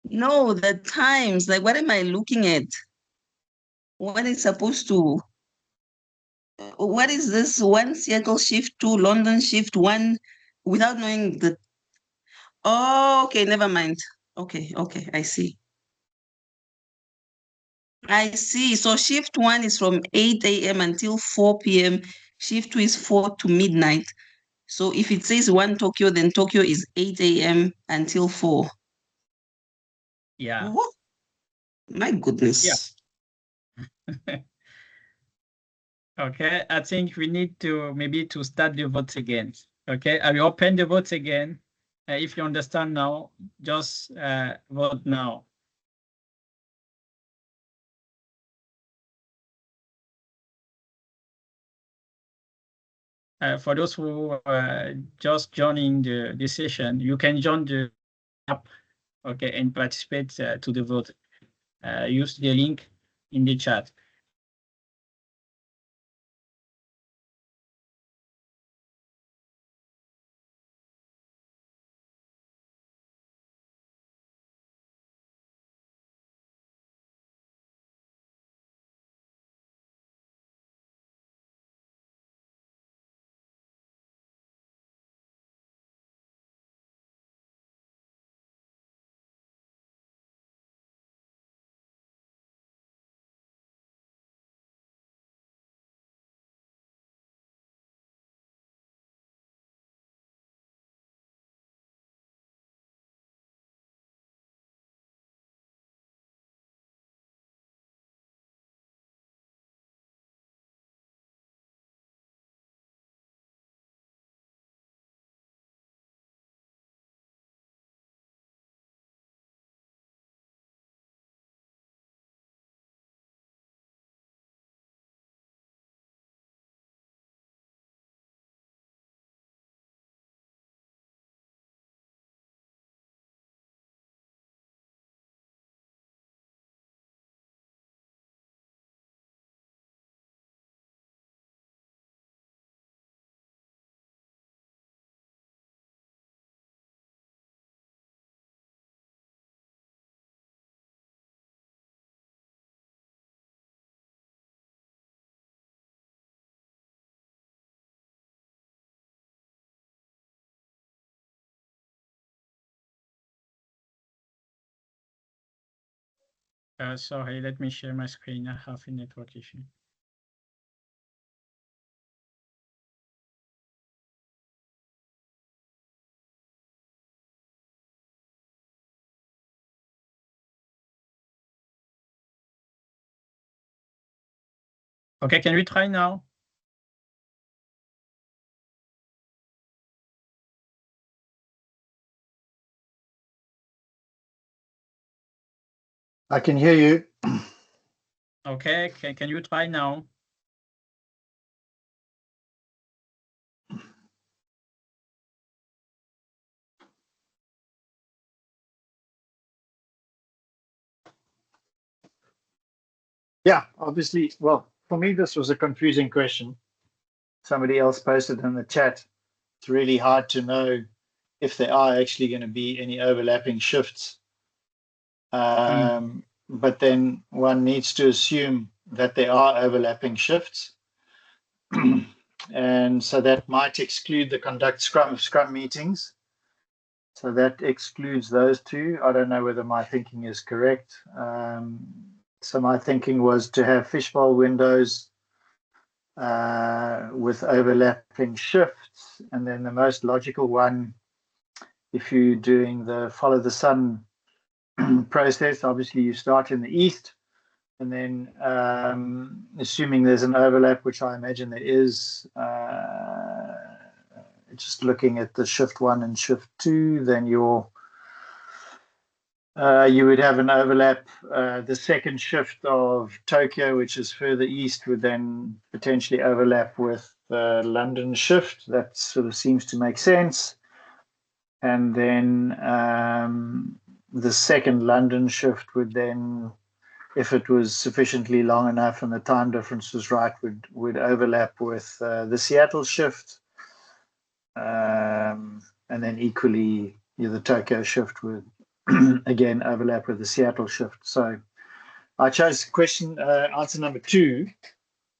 No, the times. Like, what am I looking at? What is supposed to? What is this? 1 Seattle shift, 2 London shift, 1 without knowing the. Oh, okay, never mind. Okay, I see. I see. So shift 1 is from 8 a.m. until 4 p.m. Shift 2 is 4 to midnight. So if it says 1 Tokyo, then Tokyo is 8 a.m. until 4. Yeah. What? My goodness. Yeah. Okay, I think we need to maybe to start the votes again. Okay, I will open the votes again. If you understand now, just vote now. For those who are just joining the session, you can join the app, okay, and participate to the vote. Use the link in the chat. Sorry, let me share my screen. I have a network issue. Okay, can we try now? I can hear you. Okay, can you try now? Yeah, obviously, well, for me, this was a confusing question. Somebody else posted in the chat. It's really hard to know if there are actually going to be any overlapping shifts. But then one needs to assume that there are overlapping shifts. And so that might exclude the conduct scrum meetings. So that excludes those two. I don't know whether my thinking is correct. So my thinking was to have fishbowl windows with overlapping shifts. And then the most logical one, if you're doing the follow the sun process, obviously you start in the east. And then assuming there's an overlap, which I imagine there is, just looking at the shift 1 and shift 2, then you would have an overlap. The second shift of Tokyo, which is further east, would then potentially overlap with the London shift. That sort of seems to make sense. And then the second London shift would then if it was sufficiently long enough and the time difference was right, would overlap with the Seattle shift. And then equally, the Tokyo shift would again overlap with the Seattle shift. So I chose question answer number 2.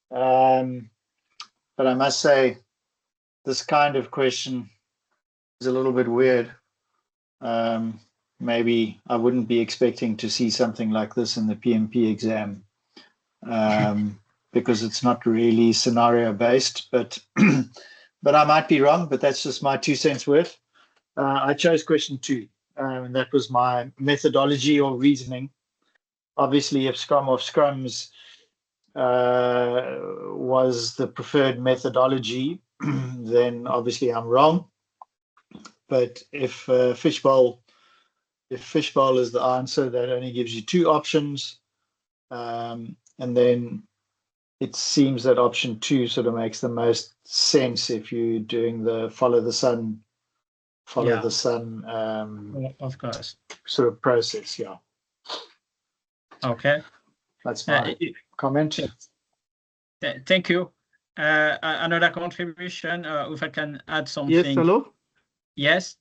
But I must say, this kind of question is a little bit weird. Maybe I wouldn't be expecting to see something like this in the PMP exam, because it's not really scenario based, but but I might be wrong, but that's just my 2 cents worth. I chose question 2, and that was my methodology or reasoning. Obviously, if Scrum of Scrums was the preferred methodology, then obviously I'm wrong. But if Fishbowl is the answer, that only gives you 2 options, and then it seems that option 2 sort of makes the most sense if you're doing the follow the sun of course, sort of process. Yeah. Okay. That's my comment. Thank you. Another contribution, if I can add something. Yes, hello? Yes.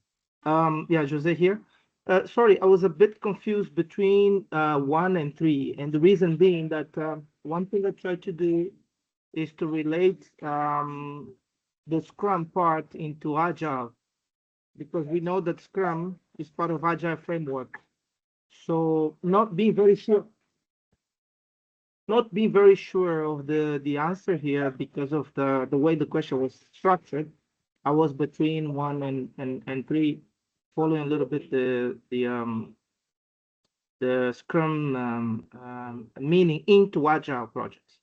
Yeah, Jose here. Sorry, I was a bit confused between 1 and 3, and the reason being that one thing I tried to do is to relate the Scrum part into Agile, because we know that Scrum is part of Agile framework. So not being very sure of the answer here because of the way the question was structured. I was between 1 and 3, following a little bit the Scrum meaning into Agile projects.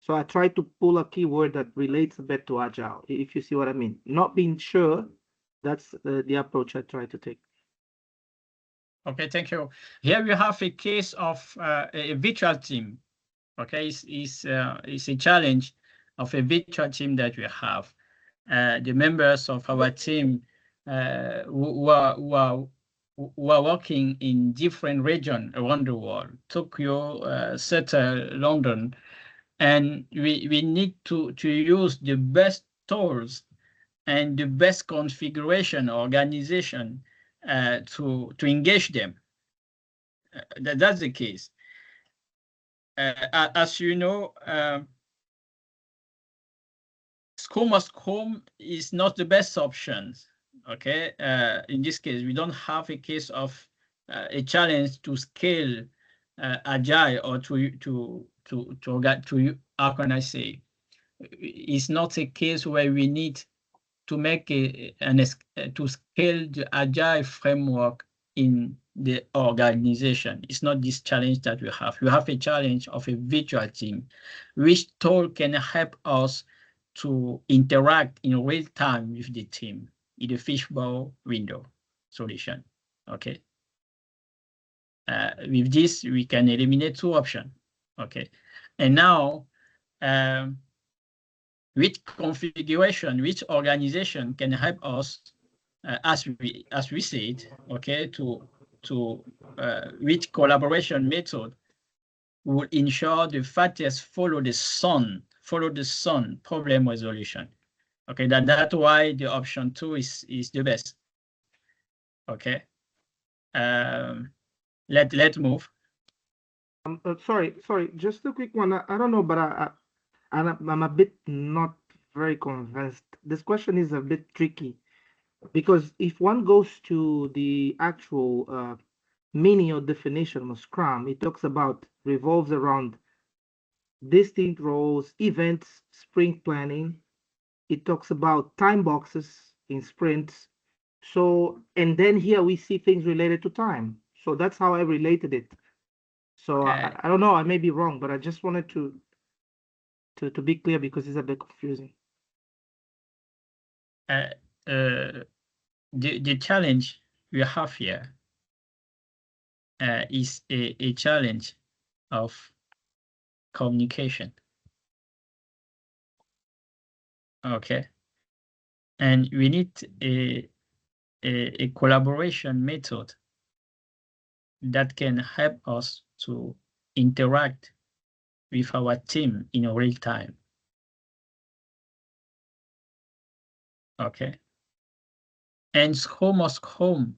So I tried to pull a keyword that relates a bit to Agile, if you see what I mean. Not being sure, that's the approach I try to take. Okay, thank you. Here we have a case of a virtual team. Okay, it's a challenge of a virtual team that we have. The members of our team who are working in different regions around the world, Tokyo, Seattle, London, and we need to use the best tools and the best configuration organization to engage them. That's the case. As you know, Scrum is not the best option. Okay, in this case, we don't have a case of a challenge to scale Agile or to how can I say? It's not a case where we need to make to scale the Agile framework in the organization. It's not this challenge that we have. We have a challenge of a virtual team, which tool can help us to interact in real time with the team in the Fishbowl window solution. Okay. With this, we can eliminate 2 options. Okay. And now, which configuration, which organization can help us, as we said, okay, to which collaboration method will ensure the fastest follow the sun problem resolution. Okay, that's why the option 2 is the best. Okay. Let's move. Sorry, just a quick one. I don't know, but I'm a bit not very convinced. This question is a bit tricky because if one goes to the actual meaning or definition of Scrum, it talks about revolves around distinct roles, events, sprint planning. It talks about time boxes in sprints. So, and then here we see things related to time. So that's how I related it. So I don't know, I may be wrong, but I just wanted to be clear because it's a bit confusing. The challenge we have here is a challenge of communication. Okay, and we need a collaboration method that can help us to interact with our team in real time. Okay. And Scrum or Scrum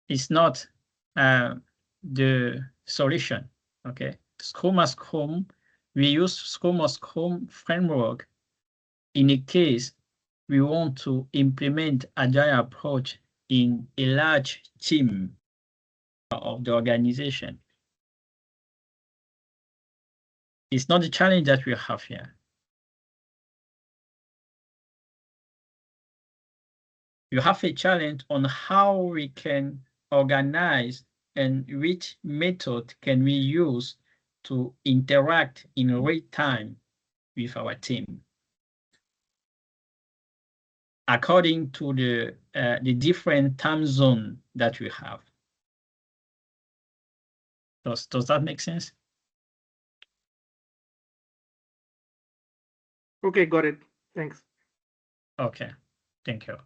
is not the solution. Okay. Scrum or Scrum, we use Scrum or Scrum framework in a case we want to implement agile approach in a large team of the organization. It's not the challenge that we have here. You have a challenge on how we can organize and which method can we use to interact in real time with our team according to the different time zone that we have. Does that make sense? Okay, got it. Thanks. Okay, thank you.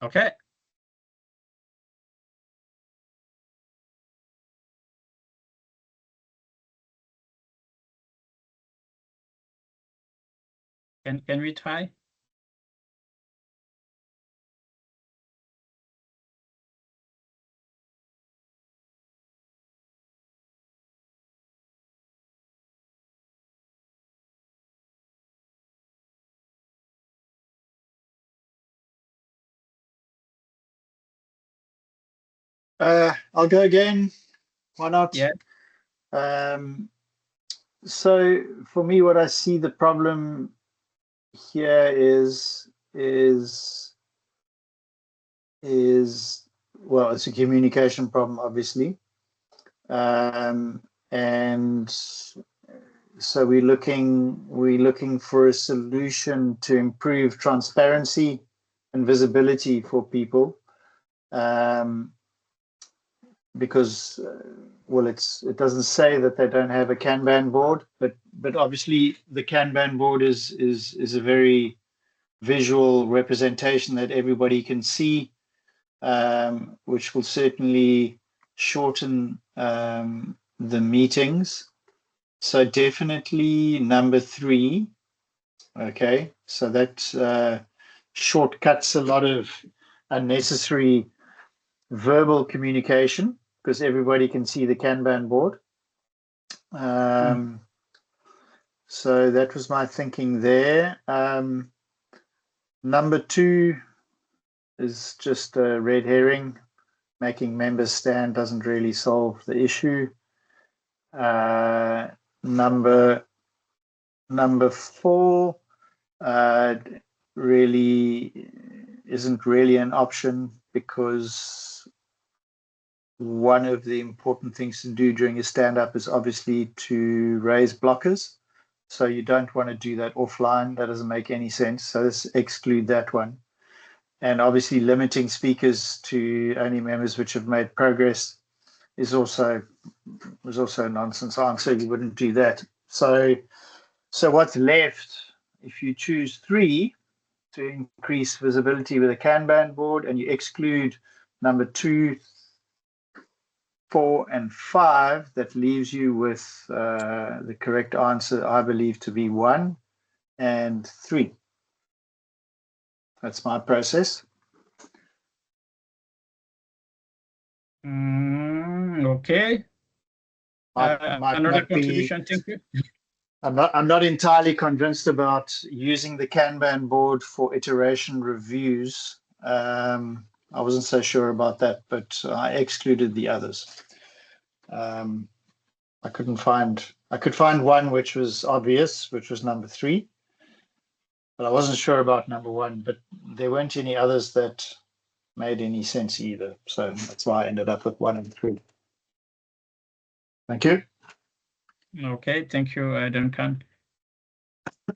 Okay. Can we try? I'll go again. Why not? Yeah. So for me, what I see the problem here is well, it's a communication problem, obviously, and so we're looking for a solution to improve transparency and visibility for people, because well, it doesn't say that they don't have a Kanban board, but obviously the Kanban board is a very visual representation that everybody can see, which will certainly shorten the meetings. So definitely number 3. Okay, so that shortcuts a lot of unnecessary verbal communication because everybody can see the Kanban board. So that was my thinking there. Number 2 is just a red herring. Making members stand doesn't really solve the issue. Number 4 really isn't really an option because one of the important things to do during a stand-up is obviously to raise blockers. So you don't want to do that offline. That doesn't make any sense. So let's exclude that one. And obviously limiting speakers to only members which have made progress was also a nonsense answer. You wouldn't do that. So what's left if you choose 3 to increase visibility with a Kanban board, and you exclude number 2, 4, and 5, that leaves you with the correct answer, I believe, to be 1 and 3. That's my process. Okay. Another contribution. Thank you. I'm not entirely convinced about using the Kanban board for iteration reviews. I wasn't so sure about that, but I excluded the others. I could find one which was obvious, which was number 3, but I wasn't sure about number 1. But there weren't any others that made any sense either, so that's why I ended up with 1 and 3. Thank you. Okay, thank you, Duncan.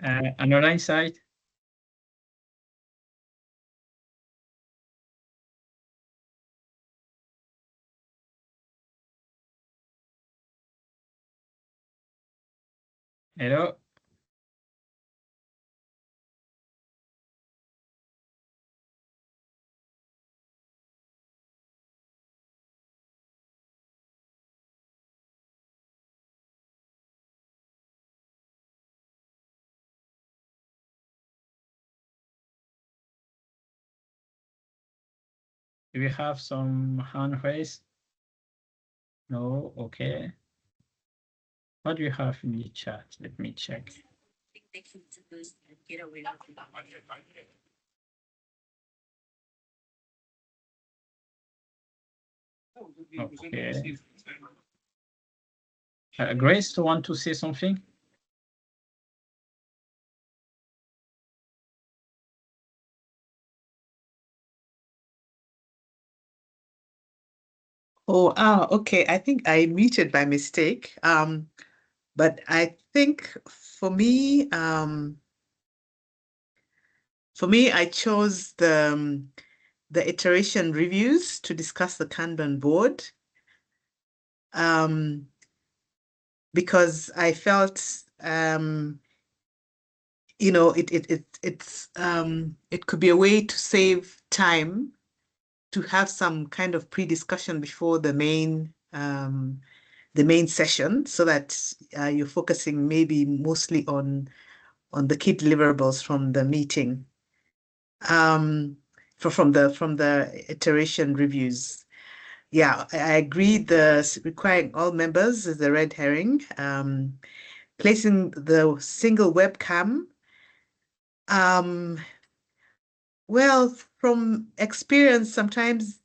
Another insight? Hello? Do we have some hand raised? No, okay. What do you have in the chat? Let me check. Okay. Grace, do you want to say something? Okay. I think I muted by mistake. But I think for me, I chose the iteration reviews to discuss the Kanban board. Because I felt, you know, it could be a way to save time, to have some kind of pre-discussion before the main session, so that you're focusing maybe mostly on the key deliverables from the meeting, from the iteration reviews. Yeah, I agree. The requiring all members is a red herring. Placing the single webcam. Well, from experience, sometimes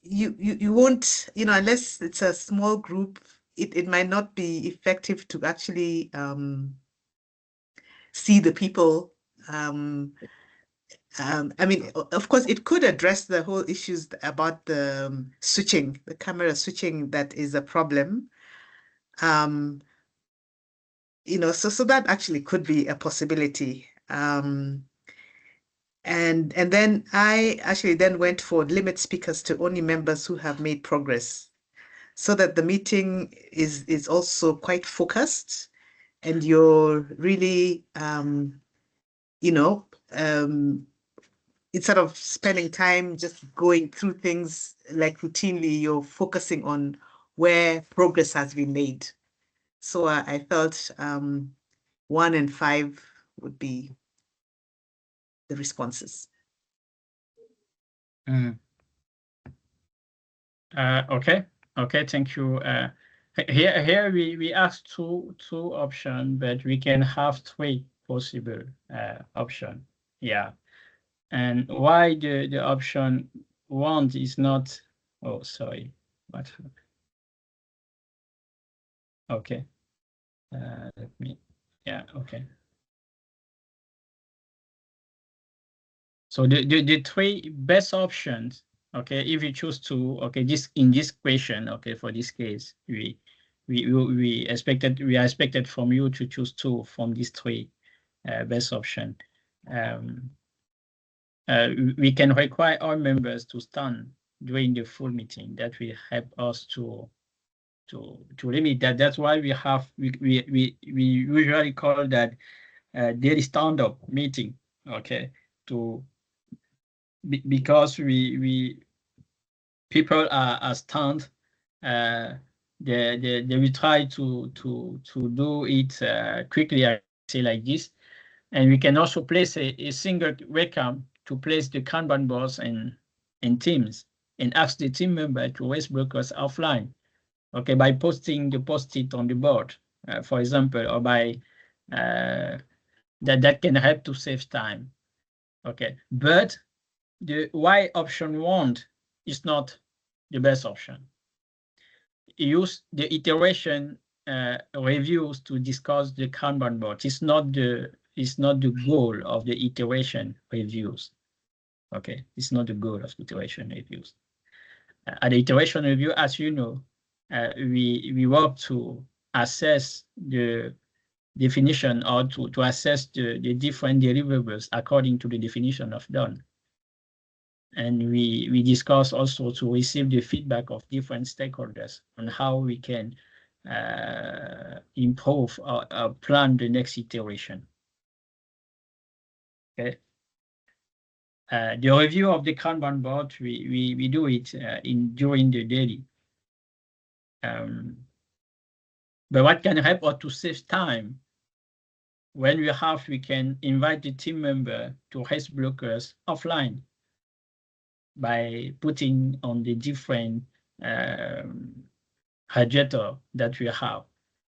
you won't, you know, unless it's a small group, it might not be effective to actually see the people. I mean, of course, it could address the whole issues about the switching, the camera switching, that is a problem. You know, so that actually could be a possibility. And then I actually then went for limit speakers to only members who have made progress, so that the meeting is also quite focused, and you're really, you know, instead of spending time just going through things like routinely, you're focusing on where progress has been made. So I felt 1 and 5 would be the responses. Okay, thank you. Here we asked two options, but we can have 3 possible option. Yeah, and why the option 1 is not? Oh, sorry. What? Okay. Let me. Yeah. Okay. So the 3 best options. Okay, if you choose to, okay, in this question, okay, for this case, we are expected from you to choose 2 from these 3 best option. We can require all members to stand during the full meeting. That will help us to limit that. That's why we usually call that daily stand-up meeting. Okay, because people are stunned. They will try to do it quickly, I say like this, and we can also place a single webcam to place the Kanban boards in Teams and ask the team member to raise blockers offline. Okay, by posting the post-it on the board, for example, or by that can help to save time. Okay, but the why option 1 is not the best option. Use the iteration reviews to discuss the Kanban board. It's not the goal of the iteration reviews. Okay, it's not the goal of iteration reviews. At the iteration review, as you know, we work to assess the definition or to assess the different deliverables according to the definition of done. And we discuss also to receive the feedback of different stakeholders on how we can improve or plan the next iteration. Okay. The review of the Kanban board, we do it during the daily. But what can help us to save time? When we can invite the team member to raise blockers offline by putting on the different hijacker that we have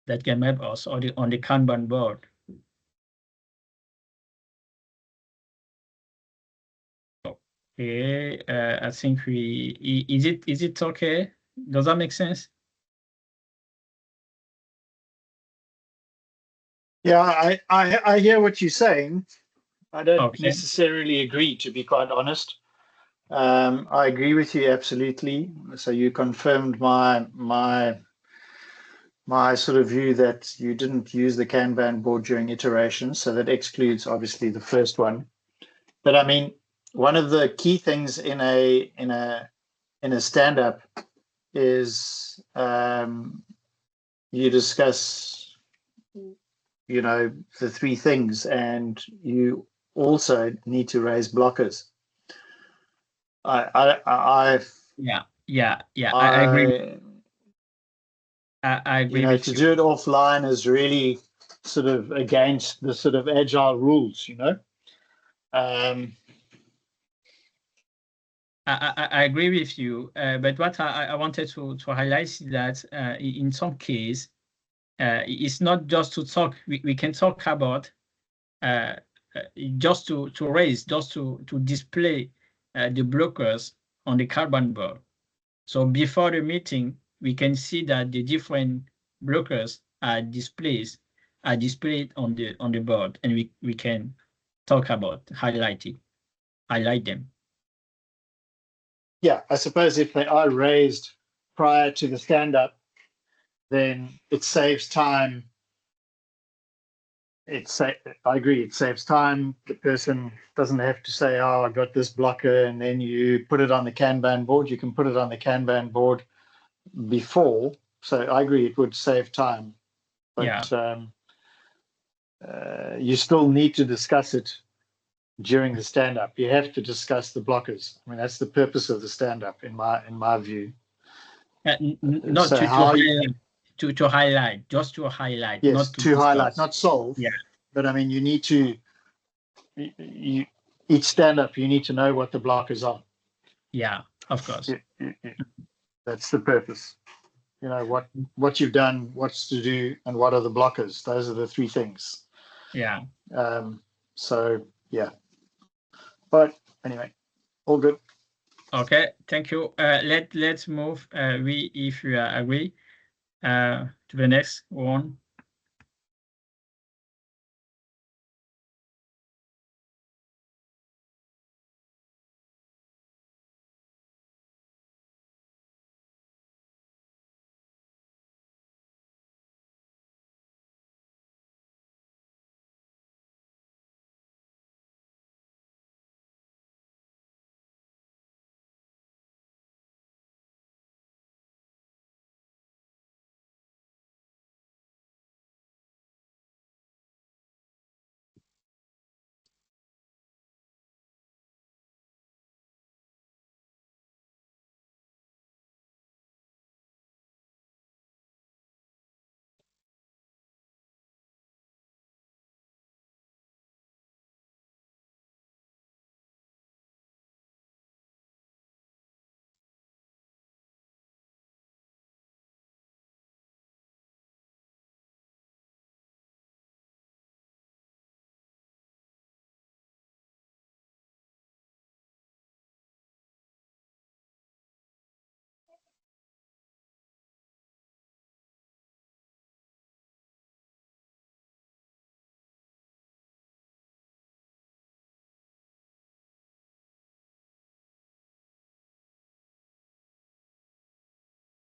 that can help us on the Kanban board. Okay, I think is it okay? Does that make sense? Yeah, I hear what you're saying. I don't Okay. necessarily agree, to be quite honest. I agree with you absolutely. So you confirmed my sort of view that you didn't use the Kanban board during iterations, so that excludes obviously the first one. But I mean, one of the key things in a stand-up is you discuss, you know, the 3 things, and you also need to raise blockers. I agree. I agree. You know, to do it offline is really sort of against the sort of agile rules, you know. I agree with you, but what I wanted to highlight is that in some case, it's not just to talk. We can talk about just to raise, just to display the blockers on the Kanban board. So before the meeting, we can see that the different blockers are displayed on the board, and we can talk about highlight them. Yeah, I suppose if they are raised prior to the stand-up, then it saves time. I agree, it saves time. The person doesn't have to say, oh, I got this blocker, and then you put it on the Kanban board. You can put it on the Kanban board before. So I agree, it would save time. But you still need to discuss it during the stand-up. You have to discuss the blockers. I mean, that's the purpose of the stand-up, in my view. Not so to highlight, just to highlight. Yes, not to highlight, not solve. Yeah. But I mean, you need to, each stand-up, you need to know what the blockers are. Yeah, of course. That's the purpose. You know, what you've done, what's to do, and what are the blockers. Those are the 3 things. Yeah. So, yeah. But anyway, all good. Okay, thank you. Let's move, if you agree, to the next one.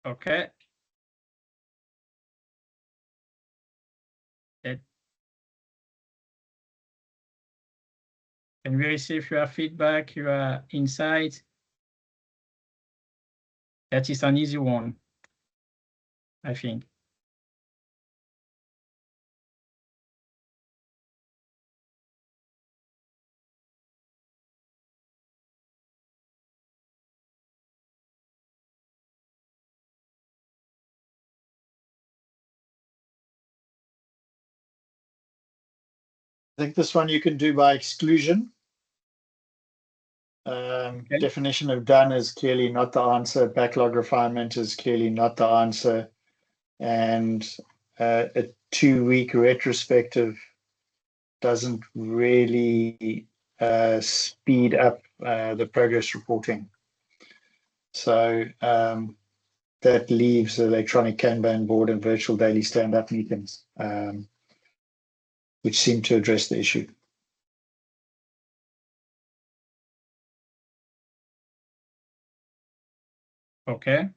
Okay. Can we receive your feedback, your insights? That is an easy one, I think. I think this one you can do by exclusion. Okay. Definition of done is clearly not the answer. Backlog refinement is clearly not the answer. And a 2-week retrospective doesn't really speed up the progress reporting. So that leaves electronic Kanban board and virtual daily stand-up meetings, which seem to address the issue. Okay.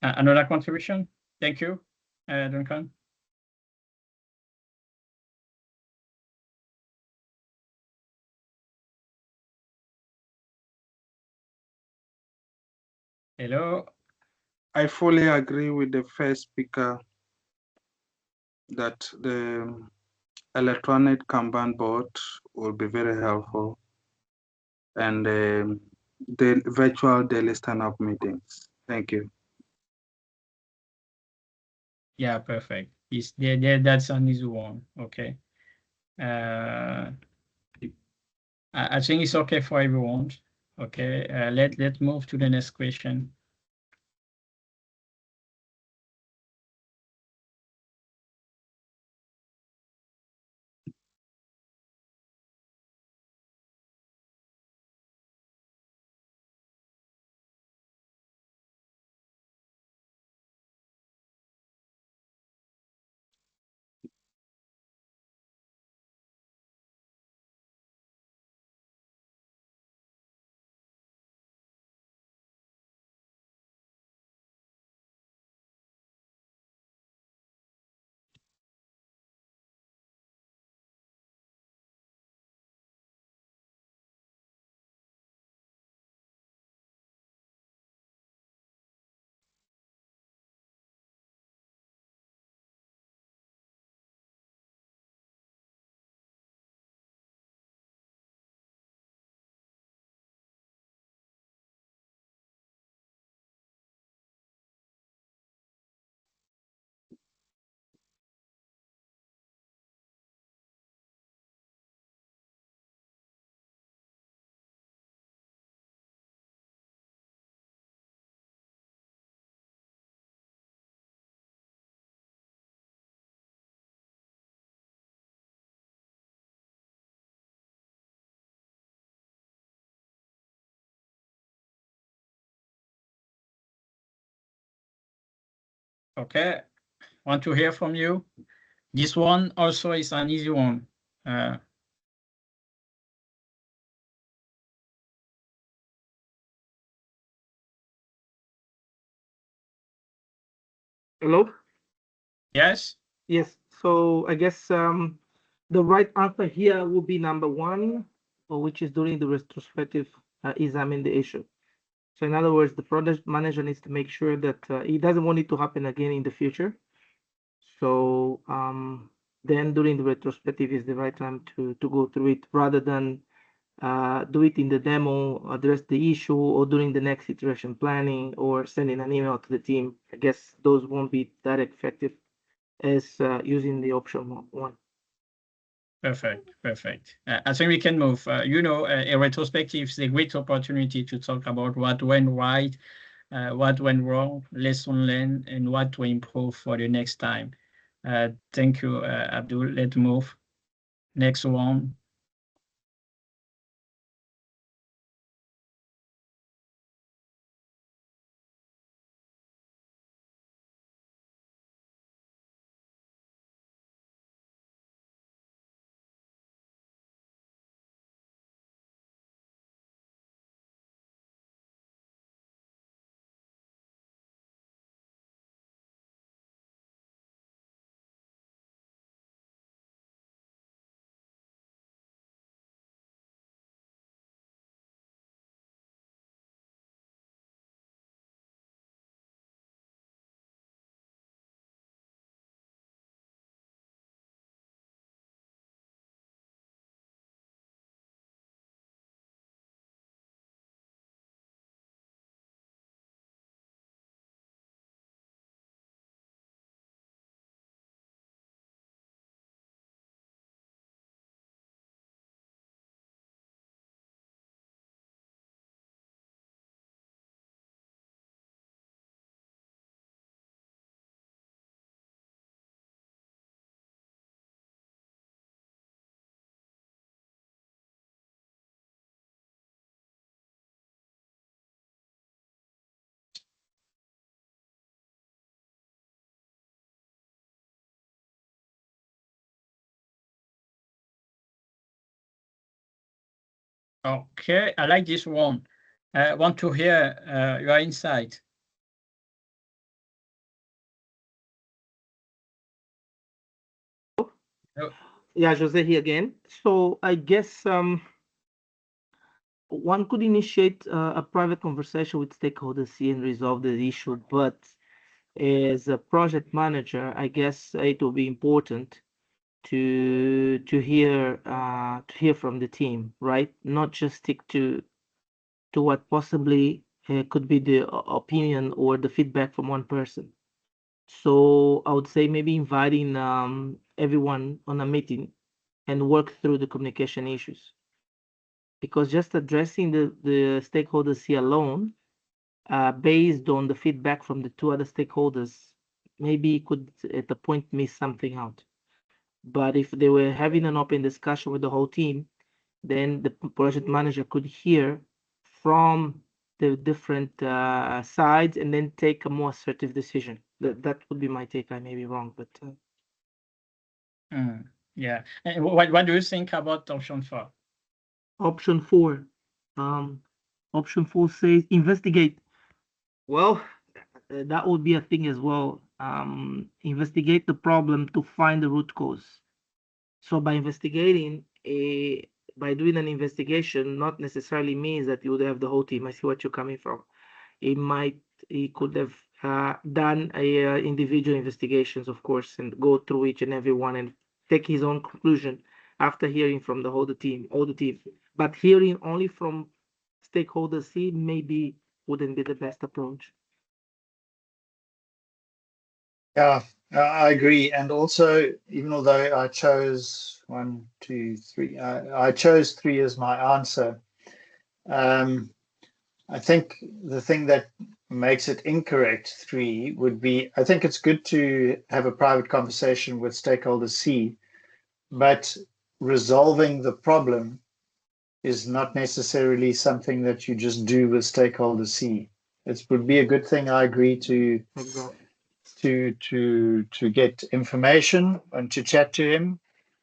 Another contribution? Thank you, Duncan. Hello. I fully agree with the first speaker that the electronic Kanban board will be very helpful, and the virtual daily stand-up meetings. Thank you. Yeah, perfect. That's an easy one. Okay. I think it's okay for everyone. Okay. Let's move to the next question. Okay. Want to hear from you? This one also is an easy one. Hello? Yes? Yes. So I guess the right answer here would be number one, which is during the retrospective examine the issue. So in other words, the product manager needs to make sure that he doesn't want it to happen again in the future. So then during the retrospective is the right time to go through it rather than do it in the demo, address the issue, or during the next iteration planning, or sending an email to the team. I guess those won't be that effective as using the option one. Perfect. I think we can move. A retrospective is a great opportunity to talk about what went right, what went wrong, lesson learned, and what to improve for the next time. Thank you, Abdul. Let's move. Next one. Okay, I like this one. Want to hear your insight. Yeah, Jose here again. So I guess one could initiate a private conversation with stakeholders here and resolve the issue, but as a project manager, I guess it will be important to hear from the team, right? Not just stick to what possibly could be the opinion or the feedback from one person. So I would say maybe inviting everyone on a meeting and work through the communication issues. Because just addressing the stakeholders here alone, based on the feedback from the two other stakeholders, maybe could at the point miss something out. But if they were having an open discussion with the whole team, then the project manager could hear from the different sides and then take a more assertive decision. That would be my take. I may be wrong, but yeah. And what do you think about option 4? Option 4. Option 4 says investigate. Well, that would be a thing as well. Investigate the problem to find the root cause. So by investigating, by doing an investigation, not necessarily means that you would have the whole team. I see what you're coming from. He could have done individual investigations, of course, and go through each and every one and take his own conclusion after hearing from all the team. But hearing only from stakeholders, he maybe wouldn't be the best approach. Yeah, I agree. And also, even although I chose 1, 2, 3, I chose 3 as my answer. I think the thing that makes it incorrect 3 would be, I think it's good to have a private conversation with stakeholder C, but resolving the problem is not necessarily something that you just do with stakeholder C. It would be a good thing, I agree, to get information and to chat to him,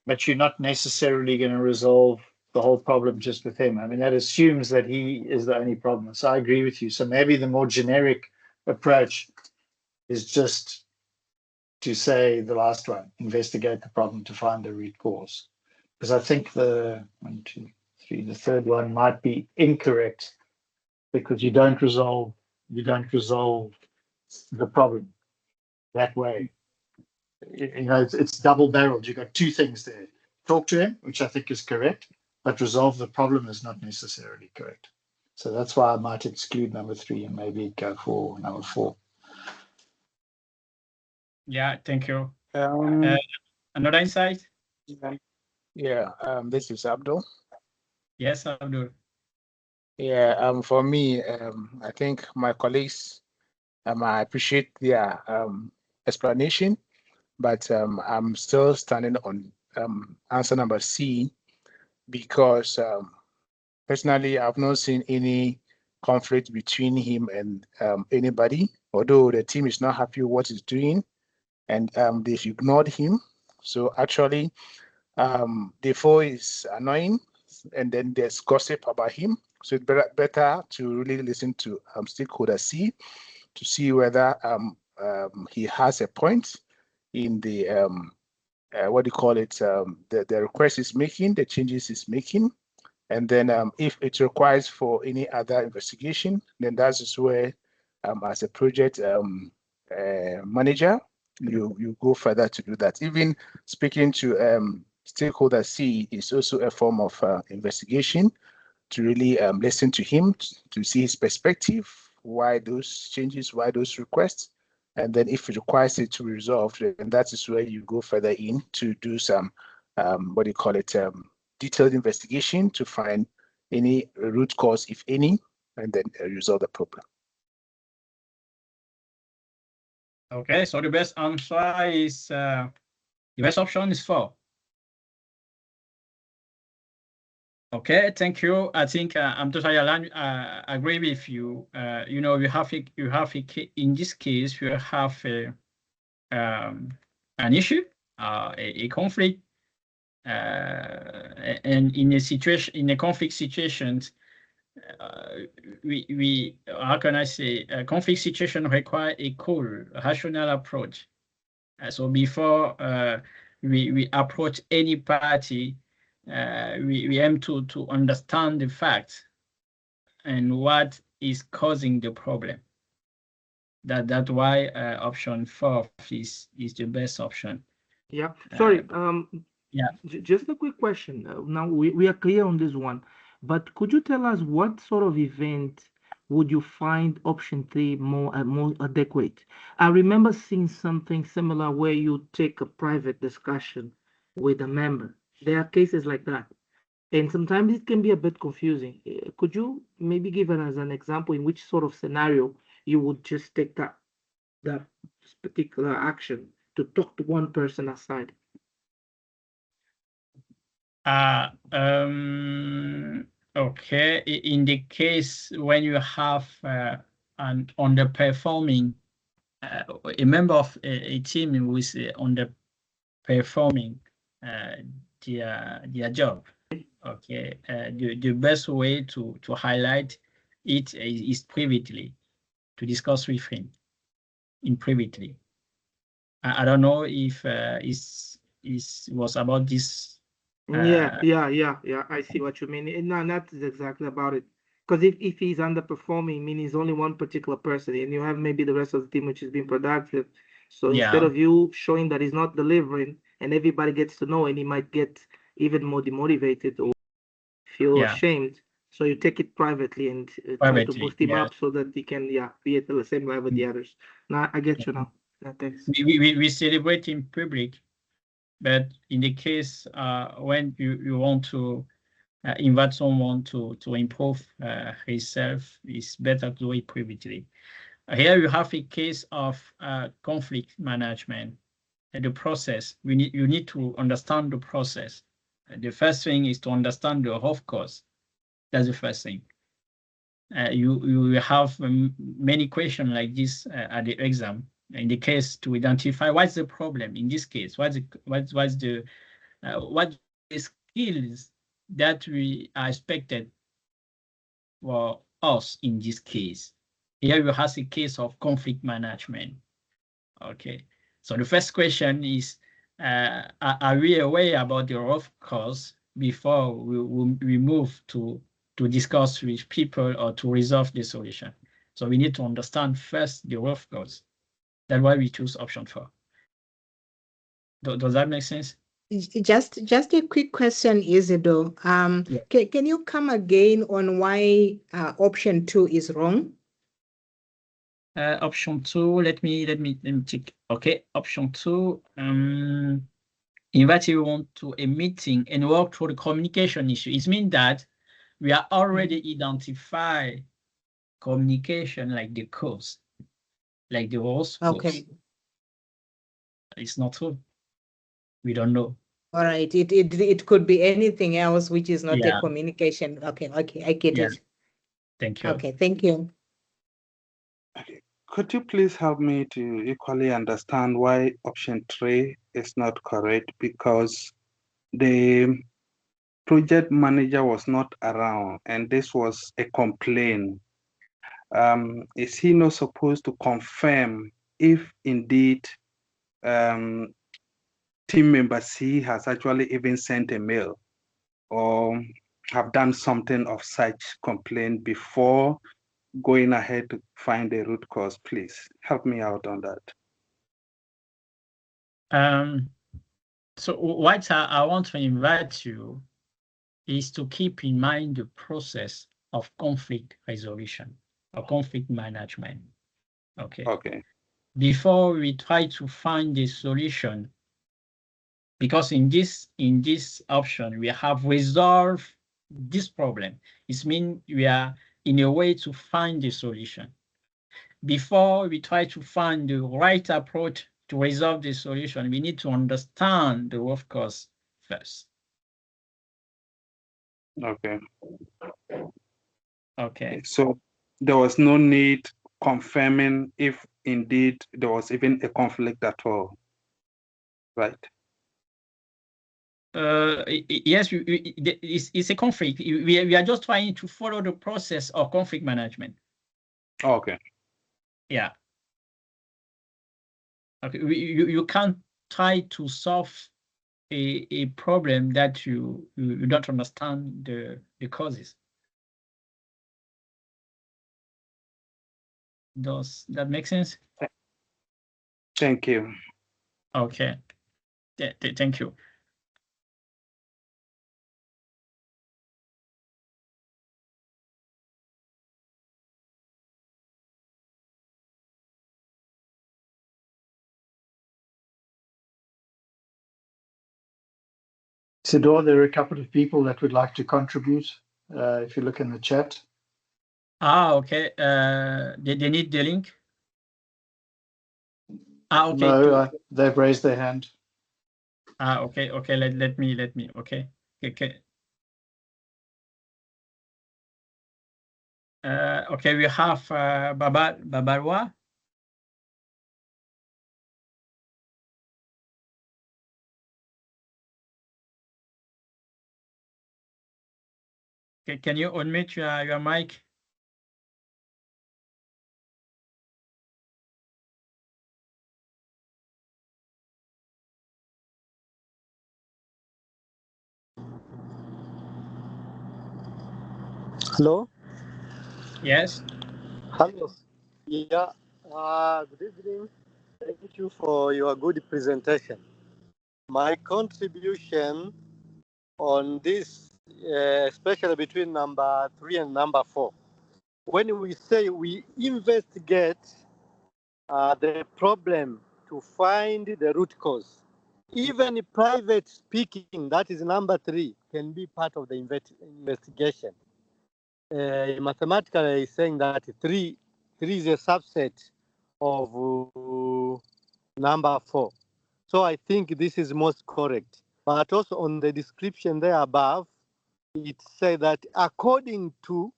but you're not necessarily going to resolve the whole problem just with him. I mean, that assumes that he is the only problem. So I agree with you. So maybe the more generic approach is just to say the last one, investigate the problem to find the root cause. Because I think the 1, 2, 3, the third one might be incorrect because you don't resolve the problem that way. You know, it's double barreled. You've got 2 things there. Talk to him, which I think is correct, but resolve the problem is not necessarily correct. So that's why I might exclude number 3 and maybe go for number 4. Yeah, thank you. Another insight? Yeah, this is Abdul. Yes, Abdul. Yeah, for me, I think my colleagues, I appreciate their explanation, but I'm still standing on answer number C because personally, I've not seen any conflict between him and anybody, although the team is not happy with what he's doing and they've ignored him. So actually, therefore is annoying, and then there's gossip about him. So it's better to really listen to stakeholder C to see whether he has a point in the what do you call it, the request is making, the changes is making, and then if it requires for any other investigation, then that is where as a project manager, you go further to do that. Even speaking to stakeholder C is also a form of investigation to really listen to him, to see his perspective, why those changes, why those requests, and then if it requires it to be resolved, then that is where you go further in to do some, what do you call it, detailed investigation to find any root cause, if any, and then resolve the problem. Okay, so the best answer is, the best option is 4. Okay, thank you. I think I'm totally aligned. Agree with you. You know, in this case, you have an issue, a conflict, And in a conflict situations, how can I say, a conflict situation require a cool, rational approach. So before we approach any party, we aim to understand the facts and what is causing the problem. That's why option 4 is the best option. Yeah, sorry. Yeah. Just a quick question. Now we are clear on this one, but could you tell us what sort of event would you find option 3 more adequate? I remember seeing something similar where you take a private discussion with a member. There are cases like that, and sometimes it can be a bit confusing. Could you maybe give us an example in which sort of scenario you would just take that particular action to talk to one person aside? Okay. In the case when you have an underperforming, a member of a team who is underperforming their job. Okay. The best way to highlight it is privately, to discuss with him in privately. I don't know if it was about this. Yeah. I see what you mean. No, not exactly about it. Because if he's underperforming, meaning he's only one particular person, and you have maybe the rest of the team which is being productive. So instead of you showing that he's not delivering, and everybody gets to know, and he might get even more demotivated or feel ashamed. So you take it privately and try to boost him up so that he can be at the same level with the others. Now I get you now. Thanks. We celebrate in public, but in the case when you want to invite someone to improve himself, it's better to do it privately. Here you have a case of conflict management and the process. You need to understand the process. The first thing is to understand the root cause. That's the first thing. You have many questions like this at the exam. In the case, to identify what's the problem in this case, what the skills that we are expected for us in this case. Here you have a case of conflict management. Okay, so the first question is, are we aware about the root cause before we move to discuss with people or to resolve the solution? So we need to understand first the root cause. That's why we choose option 4. Does that make sense? Just a quick question, Isidore. Can you come again on why option 2 is wrong? Option 2, let me check. Okay, option 2, invite everyone to a meeting and work through the communication issue. It means that we are already identify communication like the cause, like the worst cause. Okay. It's not true. We don't know. All right. It could be anything else which is not Yeah. a communication. Okay. I get Yeah. it. Thank you. Okay. Thank you. Could you please help me to equally understand why option 3 is not correct? Because the project manager was not around and this was a complaint. Is he not supposed to confirm if indeed team member C has actually even sent a mail or have done something of such complaint before going ahead to find the root cause? Please help me out on that. So what I want to invite you is to keep in mind the process of conflict resolution or conflict management. Okay. Okay. Before we try to find a solution, because in this option we have resolved this problem. It means we are in a way to find the solution. Before we try to find the right approach to resolve the solution, we need to understand the root cause first. Okay. Okay. So there was no need confirming if indeed there was even a conflict at all, right? yes, it's a conflict. We are just trying to follow the process of conflict management. Okay. Yeah. Okay. You can't try to solve a problem that you don't understand the causes. Does that make sense? Thank you. Okay. Thank you. Sidor, there are a couple of people that would like to contribute. If you look in the chat. Okay. They need the link. Okay. No, they've raised their hand. Okay. Okay. Let me. Okay. Okay. Okay. We have Babarwa. Okay. Can you unmute your mic? Hello. Yes. Hello. Yeah. Good evening. Thank you for your good presentation. My contribution on this, especially between number 3 and number 4, when we say we investigate the problem to find the root cause, even private speaking, that is number 3, can be part of the investigation. Mathematically saying that 3 is a subset of number 4. So I think this is most correct. But also on the description there above, it says that according to,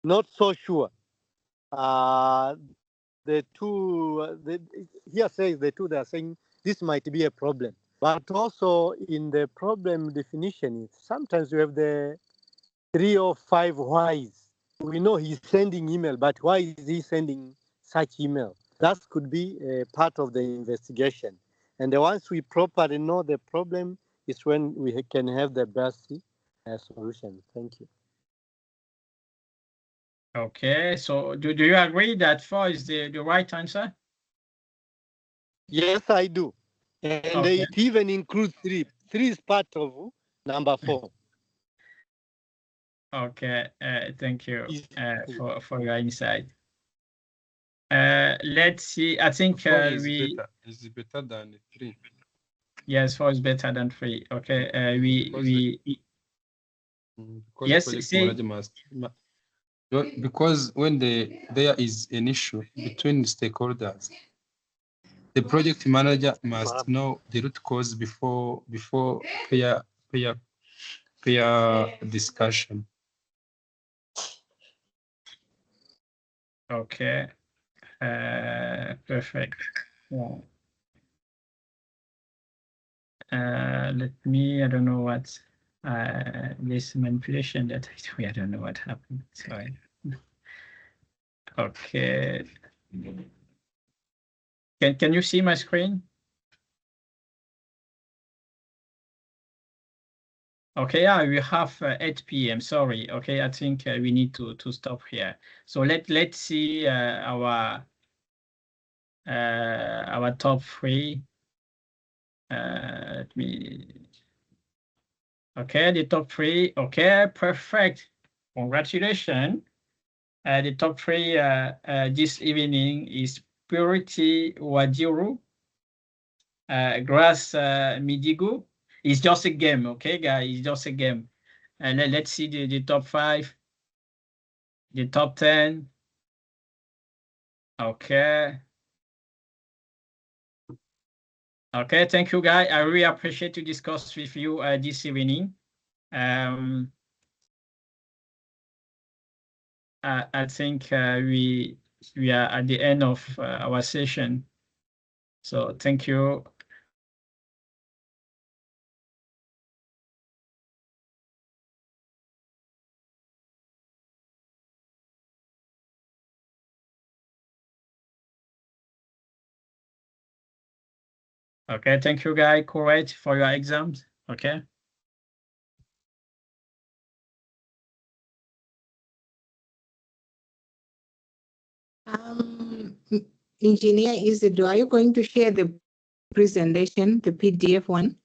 not so sure. The two, here says the two, they are saying this might be a problem. But also in the problem definition, sometimes you have the 3 or 5 whys. We know he's sending email, but why is he sending such email? That could be a part of the investigation. And once we properly know the problem, is when we can have the best solution. Thank you. Okay. So do you agree that 4 is the right answer? Yes, I do. And Okay. it even includes 3. 3 is part of number 4. Okay, thank you for your insight. Let's see. I think is better than 3. Yes, 4 is better than 3. Okay, yes, see. Because when there is an issue between stakeholders, the project manager must know the root cause before peer discussion. Okay, perfect. Yeah. Let me, I don't know what this manipulation that I do, I don't know what happened. Sorry. Okay. Can you see my screen? Okay, yeah, we have 8 p.m. Sorry. Okay, I think we need to stop here. So let's see our top 3. Let me. Okay, the top 3. Okay, perfect. Congratulations. The top 3 this evening is Purity Wajiru, Grace Midigu. It's just a game, okay, guys? It's just a game. And then let's see the top 5, the top 10. Okay. Okay, thank you, guys. I really appreciate to discuss with you this evening. I think we are at the end of our session. So thank you. Okay, thank you, guys. Correct for your exams. Okay. Engineer Isidore, are you going to share the presentation, the PDF one?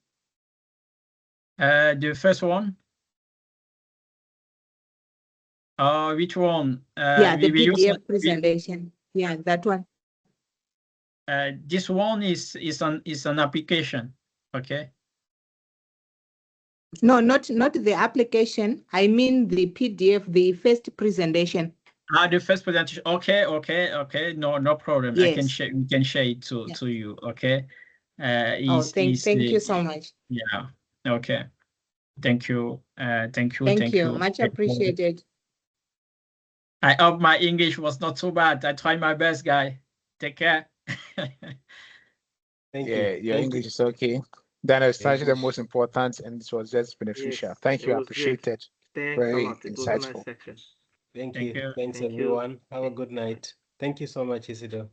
The first one. Which one? Yeah, the we use PDF presentation. Yeah, that one. This one is an application. Okay. No, not the application. I mean the PDF, the first presentation. The first presentation. Okay. No problem. I can Yes. share. We can share it to you. Okay. Oh, thank you so much. Yeah. Okay. Thank you. Thank you. Thank you. Much appreciated. I hope my English was not so bad. I tried my best, guy. Take care. Thank Yeah, you. your Thank English you. is okay. That is Thank actually the you. most important, and it was just beneficial. Thank you. I appreciate it. Thanks a Very lot. It was a nice insightful. section. Thank Thank you. you. Thanks, Thank you. everyone. Have a good night. Thank you so much, Isidore.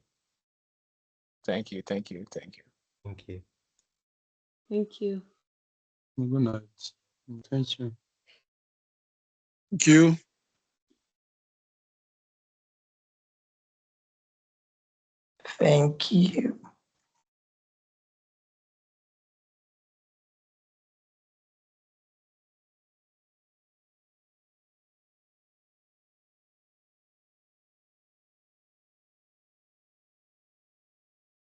Thank you. Thank you. Thank you. Thank you. Thank you. Good night. Thank you. Thank you. Thank you.